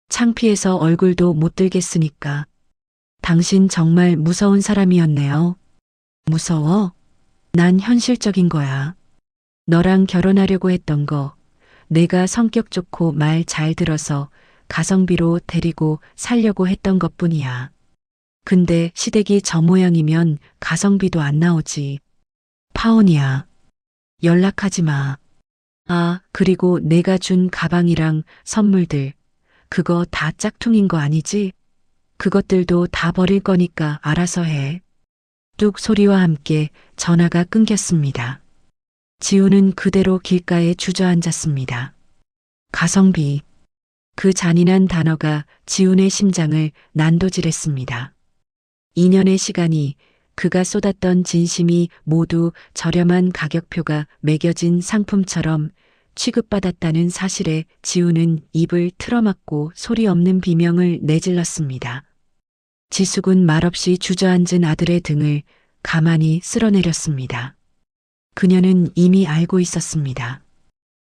창피해서 얼굴도 못 들겠으니까. 당신 정말 무서운 사람이었네요. 무서워? 난 현실적인 거야. 너랑 결혼하려고 했던 거, 내가 성격 좋고 말 잘 들어서 가성비로 데리고 살려고 했던 것뿐이야. 근데 시댁이 저 모양이면 가성비도 안 나오지. 파혼이야. 연락하지 마. 아, 그리고 내가 준 가방이랑 선물들, 그거 다 짝퉁인 거 아니지? 그것들도 다 버릴 거니까 알아서 해. 뚝 소리와 함께 전화가 끊겼습니다. 지훈은 그대로 길가에 주저앉았습니다. 가성비. 그 잔인한 단어가 지훈의 심장을 난도질했습니다. 2년의 시간이 그가 쏟았던 진심이 모두 저렴한 가격표가 매겨진 상품처럼 취급받았다는 사실에 지훈은 입을 틀어막고 소리 없는 비명을 내질렀습니다. 지숙은 말없이 주저앉은 아들의 등을 가만히 쓸어내렸습니다. 그녀는 이미 알고 있었습니다.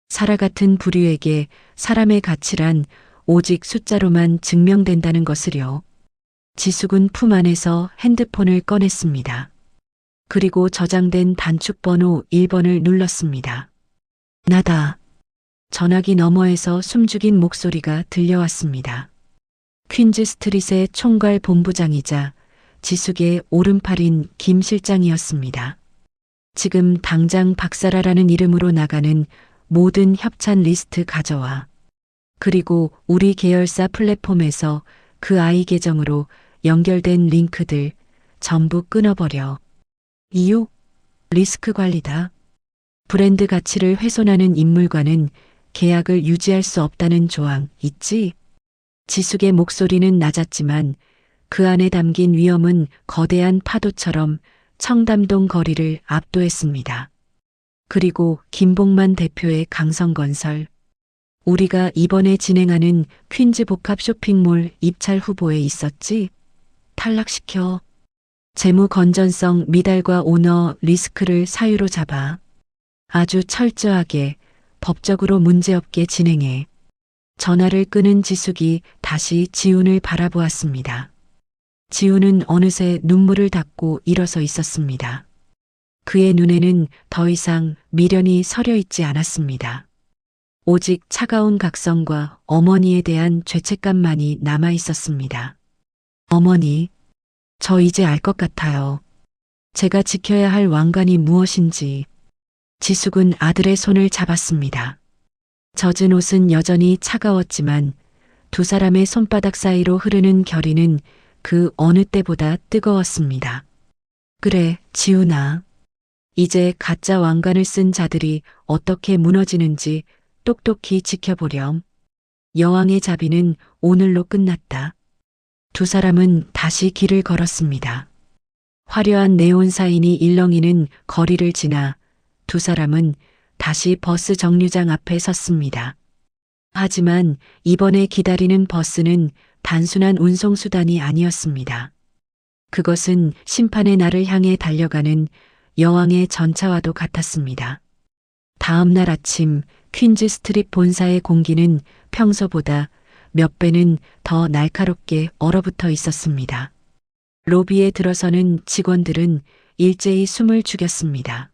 사라 같은 부류에게 사람의 가치란 오직 숫자로만 증명된다는 것을요. 지숙은 품 안에서 핸드폰을 꺼냈습니다. 그리고 저장된 단축번호 1번을 눌렀습니다. 나다. 전화기 너머에서 숨죽인 목소리가 들려왔습니다. 퀸즈 스트릿의 총괄 본부장이자 지숙의 오른팔인 김 실장이었습니다. 지금 당장 박사라라는 이름으로 나가는 모든 협찬 리스트 가져와. 그리고 우리 계열사 플랫폼에서 그 아이 계정으로 연결된 링크들 전부 끊어버려. 이유? 리스크 관리다. 브랜드 가치를 훼손하는 인물과는 계약을 유지할 수 없다는 조항 있지? 지숙의 목소리는 낮았지만 그 안에 담긴 위험은 거대한 파도처럼 청담동 거리를 압도했습니다. 그리고 김봉만 대표의 강성건설. 우리가 이번에 진행하는 퀸즈 복합 쇼핑몰 입찰 후보에 있었지? 탈락시켜. 재무 건전성 미달과 오너 리스크를 사유로 잡아. 아주 철저하게 법적으로 문제없게 진행해. 전화를 끊은 지숙이 다시 지훈을 바라보았습니다. 지훈은 어느새 눈물을 닦고 일어서 있었습니다. 그의 눈에는 더 이상 미련이 서려 있지 않았습니다. 오직 차가운 각성과 어머니에 대한 죄책감만이 남아 있었습니다. 어머니, 저 이제 알 것 같아요. 제가 지켜야 할 왕관이 무엇인지. 지숙은 아들의 손을 잡았습니다. 젖은 옷은 여전히 차가웠지만 두 사람의 손바닥 사이로 흐르는 결의는 그 어느 때보다 뜨거웠습니다. 그래, 지훈아. 이제 가짜 왕관을 쓴 자들이 어떻게 무너지는지 똑똑히 지켜보렴. 여왕의 자비는 오늘로 끝났다. 두 사람은 다시 길을 걸었습니다. 화려한 네온 사인이 일렁이는 거리를 지나 두 사람은 다시 버스 정류장 앞에 섰습니다. 하지만 이번에 기다리는 버스는 단순한 운송수단이 아니었습니다. 그것은 심판의 날을 향해 달려가는 여왕의 전차와도 같았습니다. 다음 날 아침 퀸즈 스트릿 본사의 공기는 평소보다 몇 배는 더 날카롭게 얼어붙어 있었습니다. 로비에 들어서는 직원들은 일제히 숨을 죽였습니다.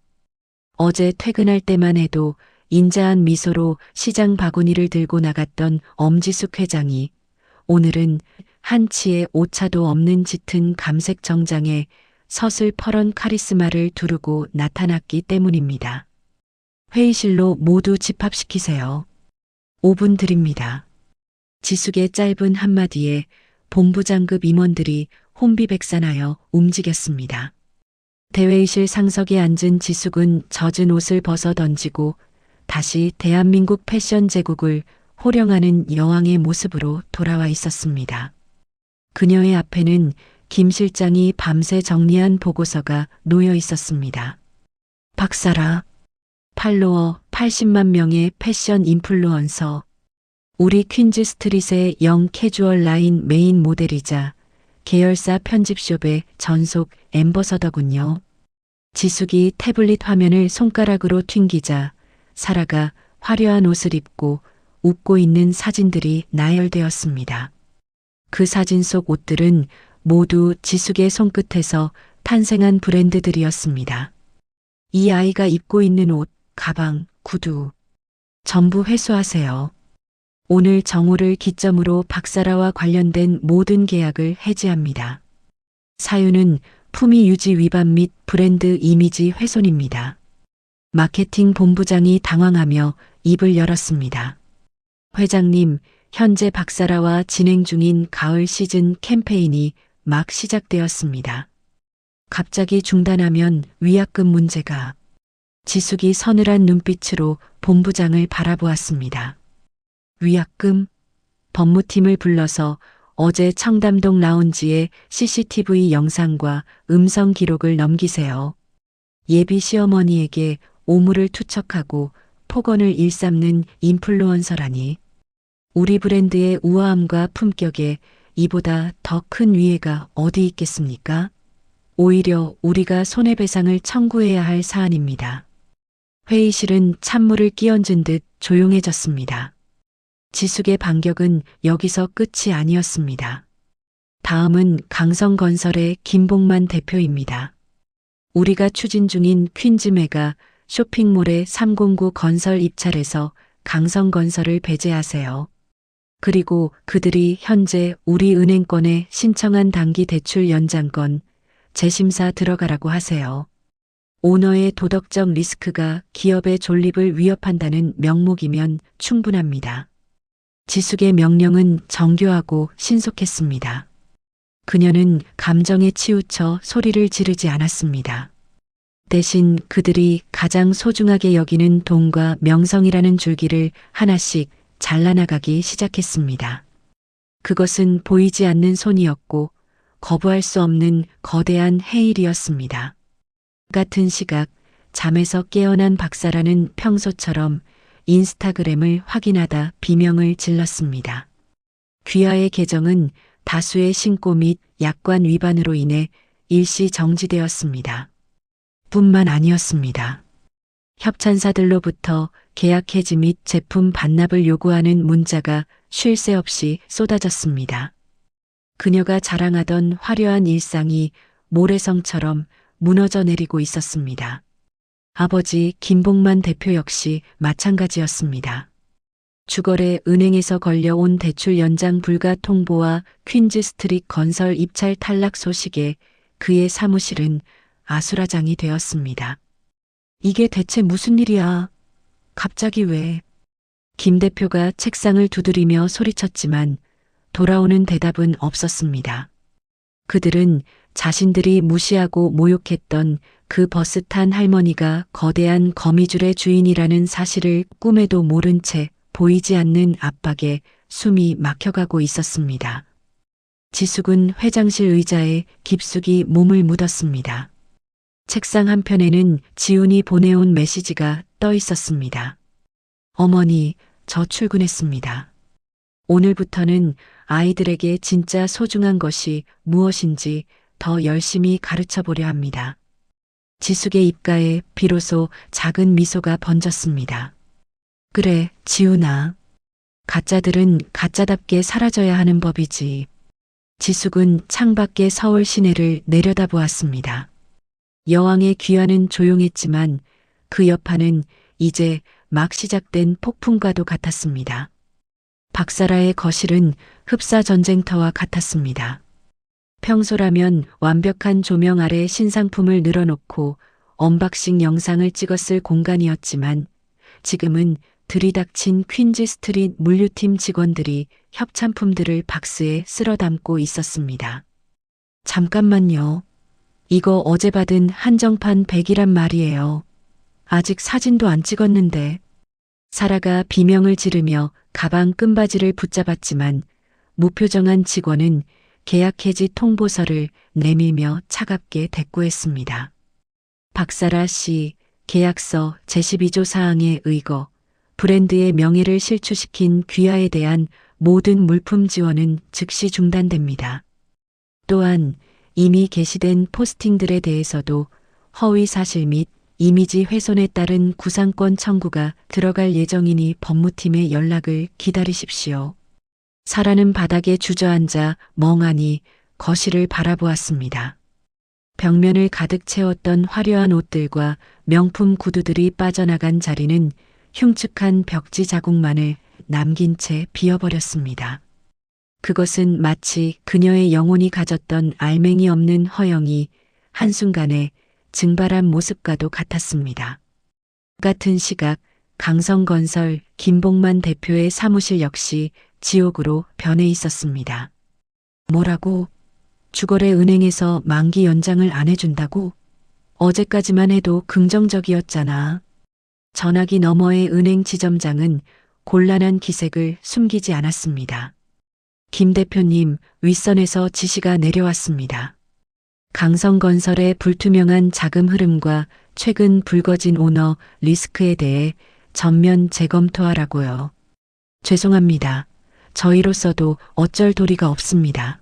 어제 퇴근할 때만 해도 인자한 미소로 시장 바구니를 들고 나갔던 엄지숙 회장이 오늘은 한치의 오차도 없는 짙은 감색 정장에 서슬퍼런 카리스마를 두르고 나타났기 때문입니다. 회의실로 모두 집합시키세요. 5분 드립니다. 지숙의 짧은 한마디에 본부장급 임원들이 혼비백산하여 움직였습니다. 대회의실 상석에 앉은 지숙은 젖은 옷을 벗어 던지고 다시 대한민국 패션 제국을 호령하는 여왕의 모습으로 돌아와 있었습니다. 그녀의 앞에는 김 실장이 밤새 정리한 보고서가 놓여 있었습니다. 박사라, 팔로워 80만 명의 패션 인플루언서, 우리 퀸즈 스트릿의 영 캐주얼 라인 메인 모델이자 계열사 편집숍의 전속 앰버서더군요. 지숙이 태블릿 화면을 손가락으로 튕기자 사라가 화려한 옷을 입고 웃고 있는 사진들이 나열되었습니다. 그 사진 속 옷들은 모두 지숙의 손끝에서 탄생한 브랜드들이었습니다. 이 아이가 입고 있는 옷, 가방, 구두 전부 회수하세요. 오늘 정오를 기점으로 박사라와 관련된 모든 계약을 해지합니다. 사유는 품위 유지 위반 및 브랜드 이미지 훼손입니다. 마케팅 본부장이 당황하며 입을 열었습니다. 회장님, 현재 박사라와 진행 중인 가을 시즌 캠페인이 막 시작되었습니다. 갑자기 중단하면 위약금 문제가. 지숙이 서늘한 눈빛으로 본부장을 바라보았습니다. 위약금? 법무팀을 불러서 어제 청담동 라운지의 CCTV 영상과 음성 기록을 넘기세요. 예비 시어머니에게 오물을 투척하고 폭언을 일삼는 인플루언서라니. 우리 브랜드의 우아함과 품격에 이보다 더 큰 위해가 어디 있겠습니까? 오히려 우리가 손해배상을 청구해야 할 사안입니다. 회의실은 찬물을 끼얹은 듯 조용해졌습니다. 지숙의 반격은 여기서 끝이 아니었습니다. 다음은 강성건설의 김봉만 대표입니다. 우리가 추진 중인 퀸즈메가 쇼핑몰의 309 건설 입찰에서 강성건설을 배제하세요. 그리고 그들이 현재 우리 은행권에 신청한 단기 대출 연장권 재심사 들어가라고 하세요. 오너의 도덕적 리스크가 기업의 존립을 위협한다는 명목이면 충분합니다. 지숙의 명령은 정교하고 신속했습니다. 그녀는 감정에 치우쳐 소리를 지르지 않았습니다. 대신 그들이 가장 소중하게 여기는 돈과 명성이라는 줄기를 하나씩 잘라나가기 시작했습니다. 그것은 보이지 않는 손이었고 거부할 수 없는 거대한 해일이었습니다. 같은 시각 잠에서 깨어난 박사라는 평소처럼 인스타그램을 확인하다 비명을 질렀습니다. 귀하의 계정은 다수의 신고 및 약관 위반으로 인해 일시 정지되었습니다. 뿐만 아니었습니다. 협찬사들로부터 계약 해지 및 제품 반납을 요구하는 문자가 쉴 새 없이 쏟아졌습니다. 그녀가 자랑하던 화려한 일상이 모래성처럼 무너져 내리고 있었습니다. 아버지 김봉만 대표 역시 마찬가지였습니다. 주거래 은행에서 걸려온 대출 연장 불가 통보와 퀸즈 스트릿 건설 입찰 탈락 소식에 그의 사무실은 아수라장이 되었습니다. 이게 대체 무슨 일이야? 갑자기 왜? 김 대표가 책상을 두드리며 소리쳤지만 돌아오는 대답은 없었습니다. 그들은 자신들이 무시하고 모욕했던 그 버스 탄 할머니가 거대한 거미줄의 주인이라는 사실을 꿈에도 모른 채 보이지 않는 압박에 숨이 막혀가고 있었습니다. 지숙은 회장실 의자에 깊숙이 몸을 묻었습니다. 책상 한편에는 지훈이 보내온 메시지가 떠 있었습니다. 어머니, 저 출근했습니다. 오늘부터는 아이들에게 진짜 소중한 것이 무엇인지 더 열심히 가르쳐 보려 합니다. 지숙의 입가에 비로소 작은 미소가 번졌습니다. 그래, 지훈아. 가짜들은 가짜답게 사라져야 하는 법이지. 지숙은 창밖의 서울 시내를 내려다보았습니다. 여왕의 귀환은 조용했지만 그 여파는 이제 막 시작된 폭풍과도 같았습니다. 박사라의 거실은 흡사 전쟁터와 같았습니다. 평소라면 완벽한 조명 아래 신상품을 늘어놓고 언박싱 영상을 찍었을 공간이었지만 지금은 들이닥친 퀸즈 스트릿 물류팀 직원들이 협찬품들을 박스에 쓸어 담고 있었습니다. 잠깐만요. 이거 어제 받은 한정판 100이란 말이에요. 아직 사진도 안 찍었는데. 사라가 비명을 지르며 가방 끈바지를 붙잡았지만 무표정한 직원은 계약 해지 통보서를 내밀며 차갑게 대꾸했습니다. 박사라 씨, 계약서 제12조 사항에 의거 브랜드의 명예를 실추시킨 귀하에 대한 모든 물품 지원은 즉시 중단됩니다. 또한 이미 게시된 포스팅들에 대해서도 허위 사실 및 이미지 훼손에 따른 구상권 청구가 들어갈 예정이니 법무팀의 연락을 기다리십시오. 사라는 바닥에 주저앉아 멍하니 거실을 바라보았습니다. 벽면을 가득 채웠던 화려한 옷들과 명품 구두들이 빠져나간 자리는 흉측한 벽지 자국만을 남긴 채 비어버렸습니다. 그것은 마치 그녀의 영혼이 가졌던 알맹이 없는 허영이 한순간에 증발한 모습과도 같았습니다. 같은 시각 강성건설 김봉만 대표의 사무실 역시 지옥으로 변해 있었습니다. 뭐라고? 주거래 은행에서 만기 연장을 안 해준다고? 어제까지만 해도 긍정적이었잖아. 전화기 너머의 은행 지점장은 곤란한 기색을 숨기지 않았습니다. 김 대표님, 윗선에서 지시가 내려왔습니다. 강성건설의 불투명한 자금 흐름과 최근 불거진 오너 리스크에 대해 전면 재검토하라고요. 죄송합니다. 저희로서도 어쩔 도리가 없습니다.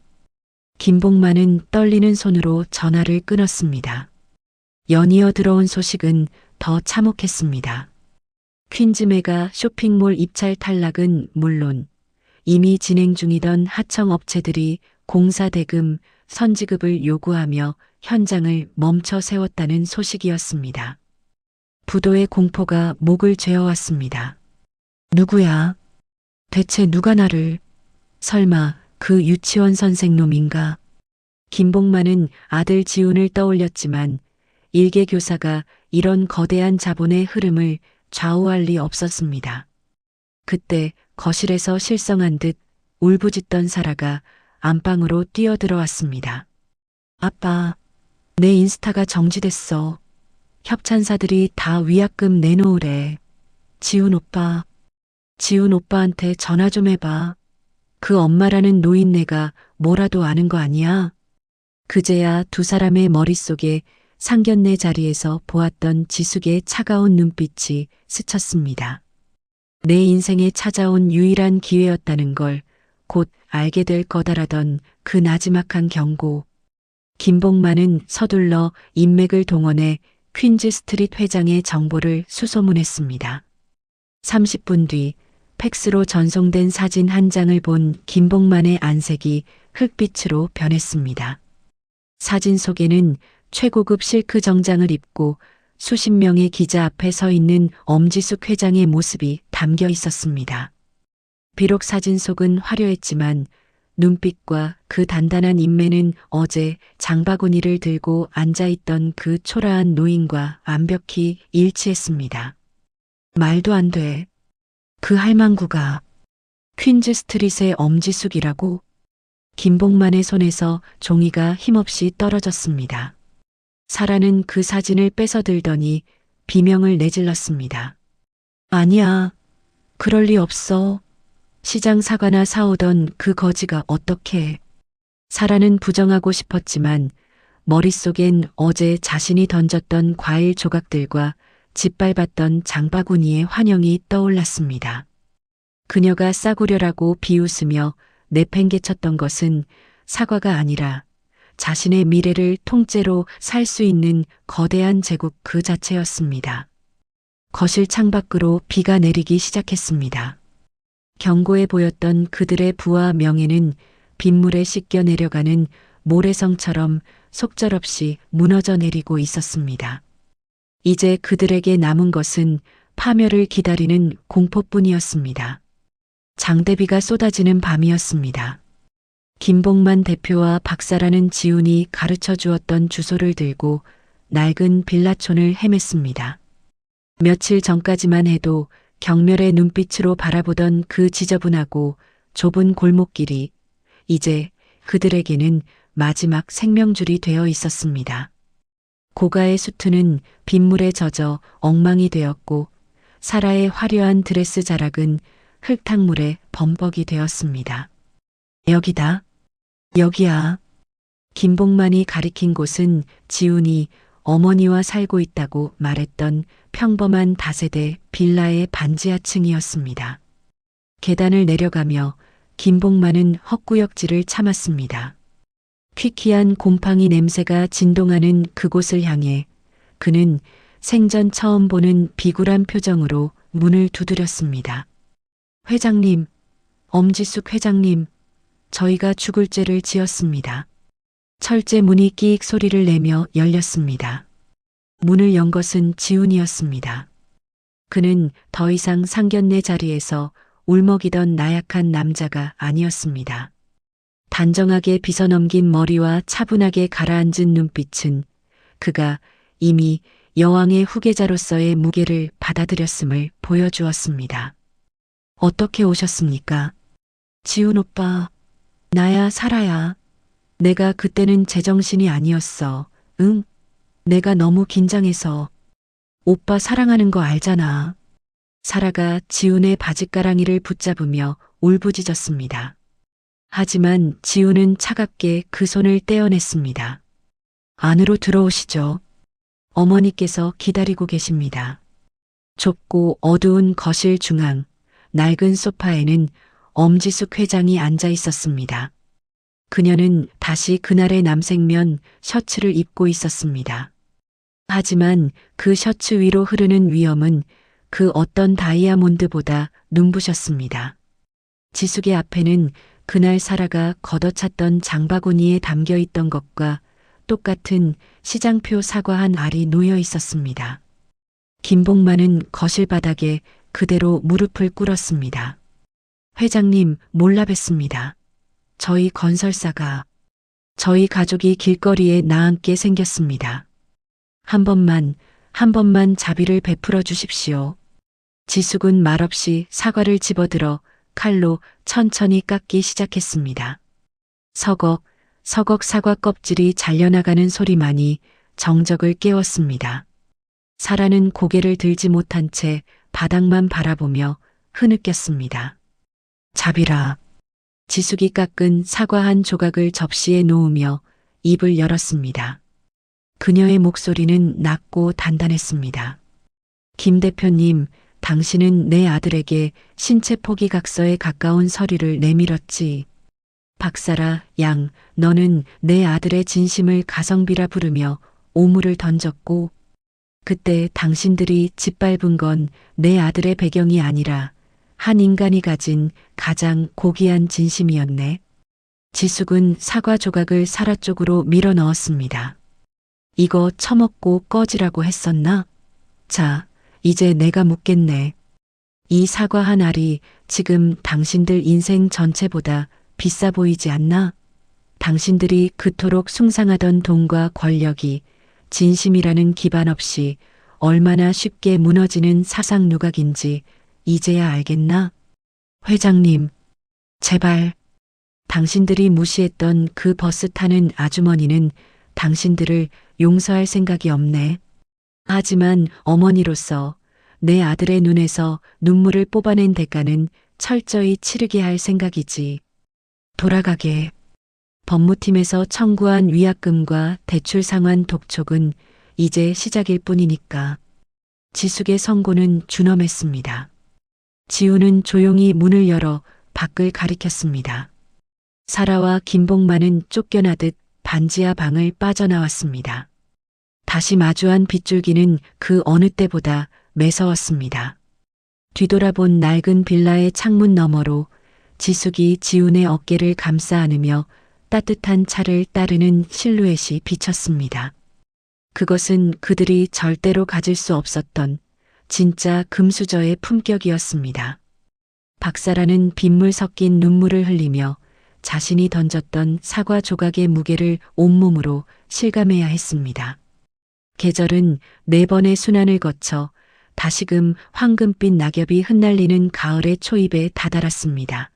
김봉만은 떨리는 손으로 전화를 끊었습니다. 연이어 들어온 소식은 더 참혹했습니다. 퀸즈메가 쇼핑몰 입찰 탈락은 물론 이미 진행 중이던 하청 업체들이 공사 대금, 선지급을 요구하며 현장을 멈춰 세웠다는 소식이었습니다. 부도의 공포가 목을 죄어왔습니다. 누구야? 대체 누가 나를? 설마 그 유치원 선생 놈인가? 김봉만은 아들 지훈을 떠올렸지만 일개 교사가 이런 거대한 자본의 흐름을 좌우할 리 없었습니다. 그때 거실에서 실성한 듯 울부짖던 사라가 안방으로 뛰어들어왔습니다. 아빠, 내 인스타가 정지됐어. 협찬사들이 다 위약금 내놓으래. 지훈 오빠한테 전화 좀 해봐. 그 엄마라는 노인네가 뭐라도 아는 거 아니야? 그제야 두 사람의 머릿속에 상견례 자리에서 보았던 지숙의 차가운 눈빛이 스쳤습니다. 내 인생에 찾아온 유일한 기회였다는 걸 곧 알게 될 거다라던 그 나지막한 경고. 김복만은 서둘러 인맥을 동원해 퀸즈 스트릿 회장의 정보를 수소문했습니다. 30분 뒤 팩스로 전송된 사진 한 장을 본 김복만의 안색이 흑빛으로 변했습니다. 사진 속에는 최고급 실크 정장을 입고 수십 명의 기자 앞에 서 있는 엄지숙 회장의 모습이 담겨 있었습니다. 비록 사진 속은 화려했지만 눈빛과 그 단단한 인매는 어제 장바구니를 들고 앉아있던 그 초라한 노인과 완벽히 일치했습니다. 말도 안 돼. 그 할망구가 퀸즈 스트릿의 엄지숙이라고? 김복만의 손에서 종이가 힘없이 떨어졌습니다. 사라는 그 사진을 뺏어 들더니 비명을 내질렀습니다. 아니야. 그럴 리 없어. 시장 사과나 사오던 그 거지가 어떻게. 사라는 부정하고 싶었지만 머릿속엔 어제 자신이 던졌던 과일 조각들과 짓밟았던 장바구니의 환영이 떠올랐습니다. 그녀가 싸구려라고 비웃으며 내팽개쳤던 것은 사과가 아니라 자신의 미래를 통째로 살 수 있는 거대한 제국 그 자체였습니다. 거실 창밖으로 비가 내리기 시작했습니다. 견고해 보였던 그들의 부와 명예는 빗물에 씻겨 내려가는 모래성처럼 속절없이 무너져 내리고 있었습니다. 이제 그들에게 남은 것은 파멸을 기다리는 공포뿐이었습니다. 장대비가 쏟아지는 밤이었습니다. 김복만 대표와 박사라는 지훈이 가르쳐 주었던 주소를 들고 낡은 빌라촌을 헤맸습니다. 며칠 전까지만 해도 경멸의 눈빛으로 바라보던 그 지저분하고 좁은 골목길이 이제 그들에게는 마지막 생명줄이 되어 있었습니다. 고가의 수트는 빗물에 젖어 엉망이 되었고 사라의 화려한 드레스 자락은 흙탕물에 범벅이 되었습니다. 여기다. 여기야. 김복만이 가리킨 곳은 지훈이 어머니와 살고 있다고 말했던 평범한 다세대 빌라의 반지하층이었습니다. 계단을 내려가며 김복만은 헛구역질을 참았습니다. 퀴퀴한 곰팡이 냄새가 진동하는 그곳을 향해 그는 생전 처음 보는 비굴한 표정으로 문을 두드렸습니다. 회장님, 엄지숙 회장님, 저희가 죽을 죄를 지었습니다. 철제 문이 끼익 소리를 내며 열렸습니다. 문을 연 것은 지훈이었습니다. 그는 더 이상 상견례 자리에서 울먹이던 나약한 남자가 아니었습니다. 단정하게 빗어넘긴 머리와 차분하게 가라앉은 눈빛은 그가 이미 여왕의 후계자로서의 무게를 받아들였음을 보여주었습니다. 어떻게 오셨습니까? 지훈 오빠, 나야 사라야. 내가 그때는 제정신이 아니었어. 응? 내가 너무 긴장해서. 오빠 사랑하는 거 알잖아. 사라가 지훈의 바짓가랑이를 붙잡으며 울부짖었습니다. 하지만 지훈은 차갑게 그 손을 떼어냈습니다. 안으로 들어오시죠. 어머니께서 기다리고 계십니다. 좁고 어두운 거실 중앙, 낡은 소파에는 엄지숙 회장이 앉아 있었습니다. 그녀는 다시 그날의 남색면 셔츠를 입고 있었습니다. 하지만 그 셔츠 위로 흐르는 위엄은 그 어떤 다이아몬드보다 눈부셨습니다. 지숙의 앞에는 그날 사라가 걷어찼던 장바구니에 담겨 있던 것과 똑같은 시장표 사과 한 알이 놓여 있었습니다. 김복만은 거실 바닥에 그대로 무릎을 꿇었습니다. 회장님, 몰라 뵀습니다. 저희 건설사가, 저희 가족이 길거리에 나앉게 생겼습니다. 한 번만 자비를 베풀어 주십시오. 지숙은 말없이 사과를 집어들어 칼로 천천히 깎기 시작했습니다. 서걱 사과 껍질이 잘려나가는 소리만이 정적을 깨웠습니다. 사라는 고개를 들지 못한 채 바닥만 바라보며 흐느꼈습니다. 자비라. 지숙이 깎은 사과 한 조각을 접시에 놓으며 입을 열었습니다. 그녀의 목소리는 낮고 단단했습니다. 김 대표님, 당신은 내 아들에게 신체 포기각서에 가까운 서류를 내밀었지. 박사라 양, 너는 내 아들의 진심을 가성비라 부르며 오물을 던졌고, 그때 당신들이 짓밟은 건 내 아들의 배경이 아니라 한 인간이 가진 가장 고귀한 진심이었네. 지숙은 사과 조각을 사라 쪽으로 밀어 넣었습니다. 이거 처먹고 꺼지라고 했었나? 자, 이제 내가 묻겠네. 이 사과 한 알이 지금 당신들 인생 전체보다 비싸 보이지 않나? 당신들이 그토록 숭상하던 돈과 권력이 진심이라는 기반 없이 얼마나 쉽게 무너지는 사상 누각인지 이제야 알겠나? 회장님, 제발. 당신들이 무시했던 그 버스 타는 아주머니는 당신들을 용서할 생각이 없네. 하지만 어머니로서 내 아들의 눈에서 눈물을 뽑아낸 대가는 철저히 치르게 할 생각이지. 돌아가게. 법무팀에서 청구한 위약금과 대출 상환 독촉은 이제 시작일 뿐이니까. 지숙의 선고는 준엄했습니다. 지우는 조용히 문을 열어 밖을 가리켰습니다. 사라와 김복만은 쫓겨나듯 반지하 방을 빠져나왔습니다. 다시 마주한 빗줄기는 그 어느 때보다 매서웠습니다. 뒤돌아본 낡은 빌라의 창문 너머로 지숙이 지훈의 어깨를 감싸 안으며 따뜻한 차를 따르는 실루엣이 비쳤습니다. 그것은 그들이 절대로 가질 수 없었던 진짜 금수저의 품격이었습니다. 박사라는 빗물 섞인 눈물을 흘리며 자신이 던졌던 사과 조각의 무게를 온몸으로 실감해야 했습니다. 계절은 4번의 순환을 거쳐 다시금 황금빛 낙엽이 흩날리는 가을의 초입에 다다랐습니다.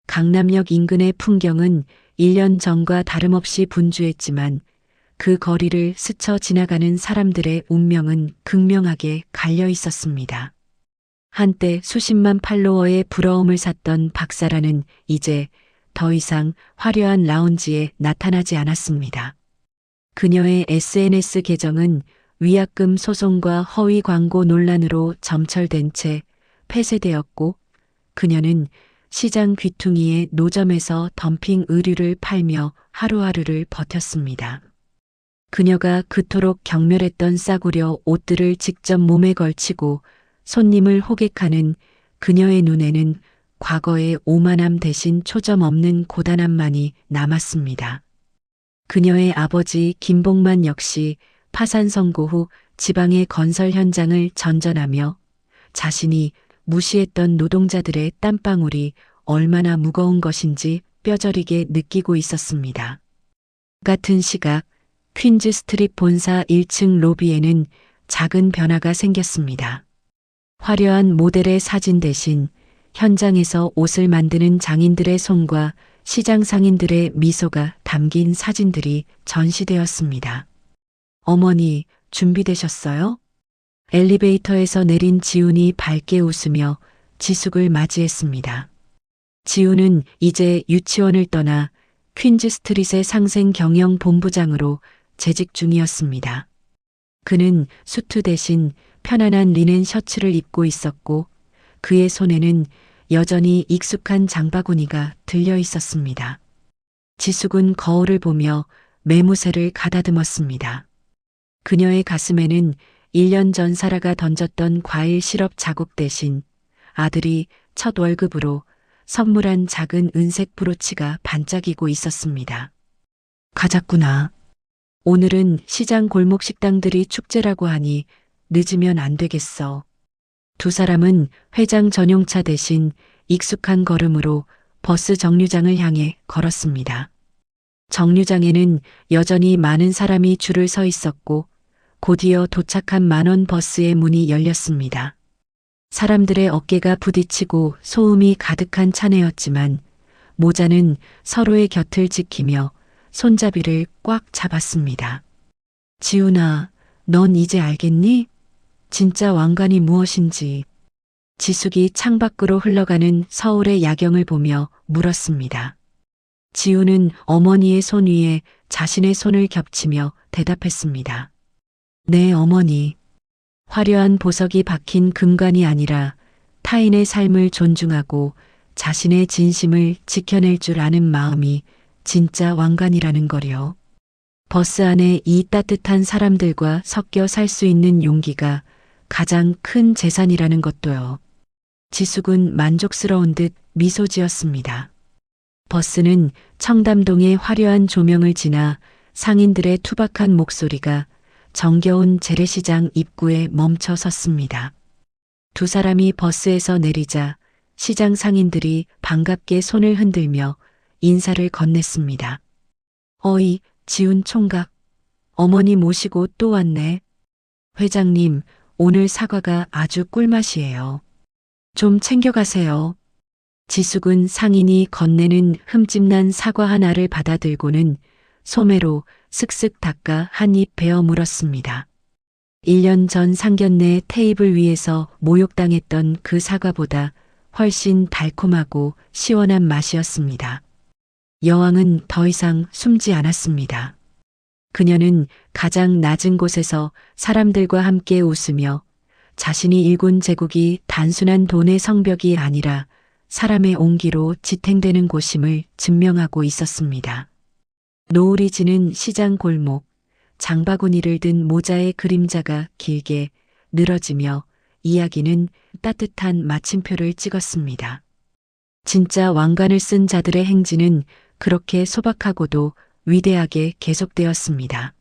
강남역 인근의 풍경은 1년 전과 다름없이 분주했지만 그 거리를 스쳐 지나가는 사람들의 운명은 극명하게 갈려 있었습니다. 한때 수십만 팔로워의 부러움을 샀던 박사라는 이제 더 이상 화려한 라운지에 나타나지 않았습니다. 그녀의 SNS 계정은 위약금 소송과 허위 광고 논란으로 점철된 채 폐쇄되었고, 그녀는 시장 귀퉁이의 노점에서 덤핑 의류를 팔며 하루하루를 버텼습니다. 그녀가 그토록 경멸했던 싸구려 옷들을 직접 몸에 걸치고 손님을 호객하는 그녀의 눈에는 과거의 오만함 대신 초점 없는 고단함만이 남았습니다. 그녀의 아버지 김복만 역시 파산 선고 후 지방의 건설 현장을 전전하며 자신이 무시했던 노동자들의 땀방울이 얼마나 무거운 것인지 뼈저리게 느끼고 있었습니다. 같은 시각 퀸즈 스트릿 본사 1층 로비에는 작은 변화가 생겼습니다. 화려한 모델의 사진 대신 현장에서 옷을 만드는 장인들의 손과 시장 상인들의 미소가 담긴 사진들이 전시되었습니다. 어머니, 준비되셨어요? 엘리베이터에서 내린 지훈이 밝게 웃으며 지숙을 맞이했습니다. 지훈은 이제 유치원을 떠나 퀸즈 스트릿의 상생 경영 본부장으로 재직 중이었습니다. 그는 수트 대신 편안한 리넨 셔츠를 입고 있었고 그의 손에는 여전히 익숙한 장바구니가 들려 있었습니다. 지숙은 거울을 보며 매무새를 가다듬었습니다. 그녀의 가슴에는 1년 전 사라가 던졌던 과일 시럽 자국 대신 아들이 첫 월급으로 선물한 작은 은색 브로치가 반짝이고 있었습니다. 가자꾸나. 오늘은 시장 골목 식당들이 축제라고 하니 늦으면 안 되겠어. 두 사람은 회장 전용차 대신 익숙한 걸음으로 버스 정류장을 향해 걸었습니다. 정류장에는 여전히 많은 사람이 줄을 서 있었고 곧이어 도착한 만원 버스의 문이 열렸습니다. 사람들의 어깨가 부딪히고 소음이 가득한 차내였지만 모자는 서로의 곁을 지키며 손잡이를 꽉 잡았습니다. 지훈아, 넌 이제 알겠니? 진짜 왕관이 무엇인지. 지숙이 창밖으로 흘러가는 서울의 야경을 보며 물었습니다. 지훈은 어머니의 손 위에 자신의 손을 겹치며 대답했습니다. 네, 어머니. 화려한 보석이 박힌 금관이 아니라 타인의 삶을 존중하고 자신의 진심을 지켜낼 줄 아는 마음이 진짜 왕관이라는 거요. 버스 안에 이 따뜻한 사람들과 섞여 살 수 있는 용기가 가장 큰 재산이라는 것도요. 지숙은 만족스러운 듯 미소 지었습니다. 버스는 청담동의 화려한 조명을 지나 상인들의 투박한 목소리가 정겨운 재래시장 입구에 멈춰 섰습니다. 두 사람이 버스에서 내리자 시장 상인들이 반갑게 손을 흔들며 인사를 건넸습니다. 어이, 지훈 총각. 어머니 모시고 또 왔네. 회장님, 오늘 사과가 아주 꿀맛이에요. 좀 챙겨가세요. 지숙은 상인이 건네는 흠집난 사과 하나를 받아들고는 소매로 슥슥 닦아 한 입 베어 물었습니다. 1년 전 상견례 테이블 위에서 모욕당했던 그 사과보다 훨씬 달콤하고 시원한 맛이었습니다. 여왕은 더 이상 숨지 않았습니다. 그녀는 가장 낮은 곳에서 사람들과 함께 웃으며 자신이 일군 제국이 단순한 돈의 성벽이 아니라 사람의 온기로 지탱되는 곳임을 증명하고 있었습니다. 노을이 지는 시장 골목, 장바구니를 든 모자의 그림자가 길게 늘어지며 이야기는 따뜻한 마침표를 찍었습니다. 진짜 왕관을 쓴 자들의 행진은 그렇게 소박하고도 위대하게 계속되었습니다.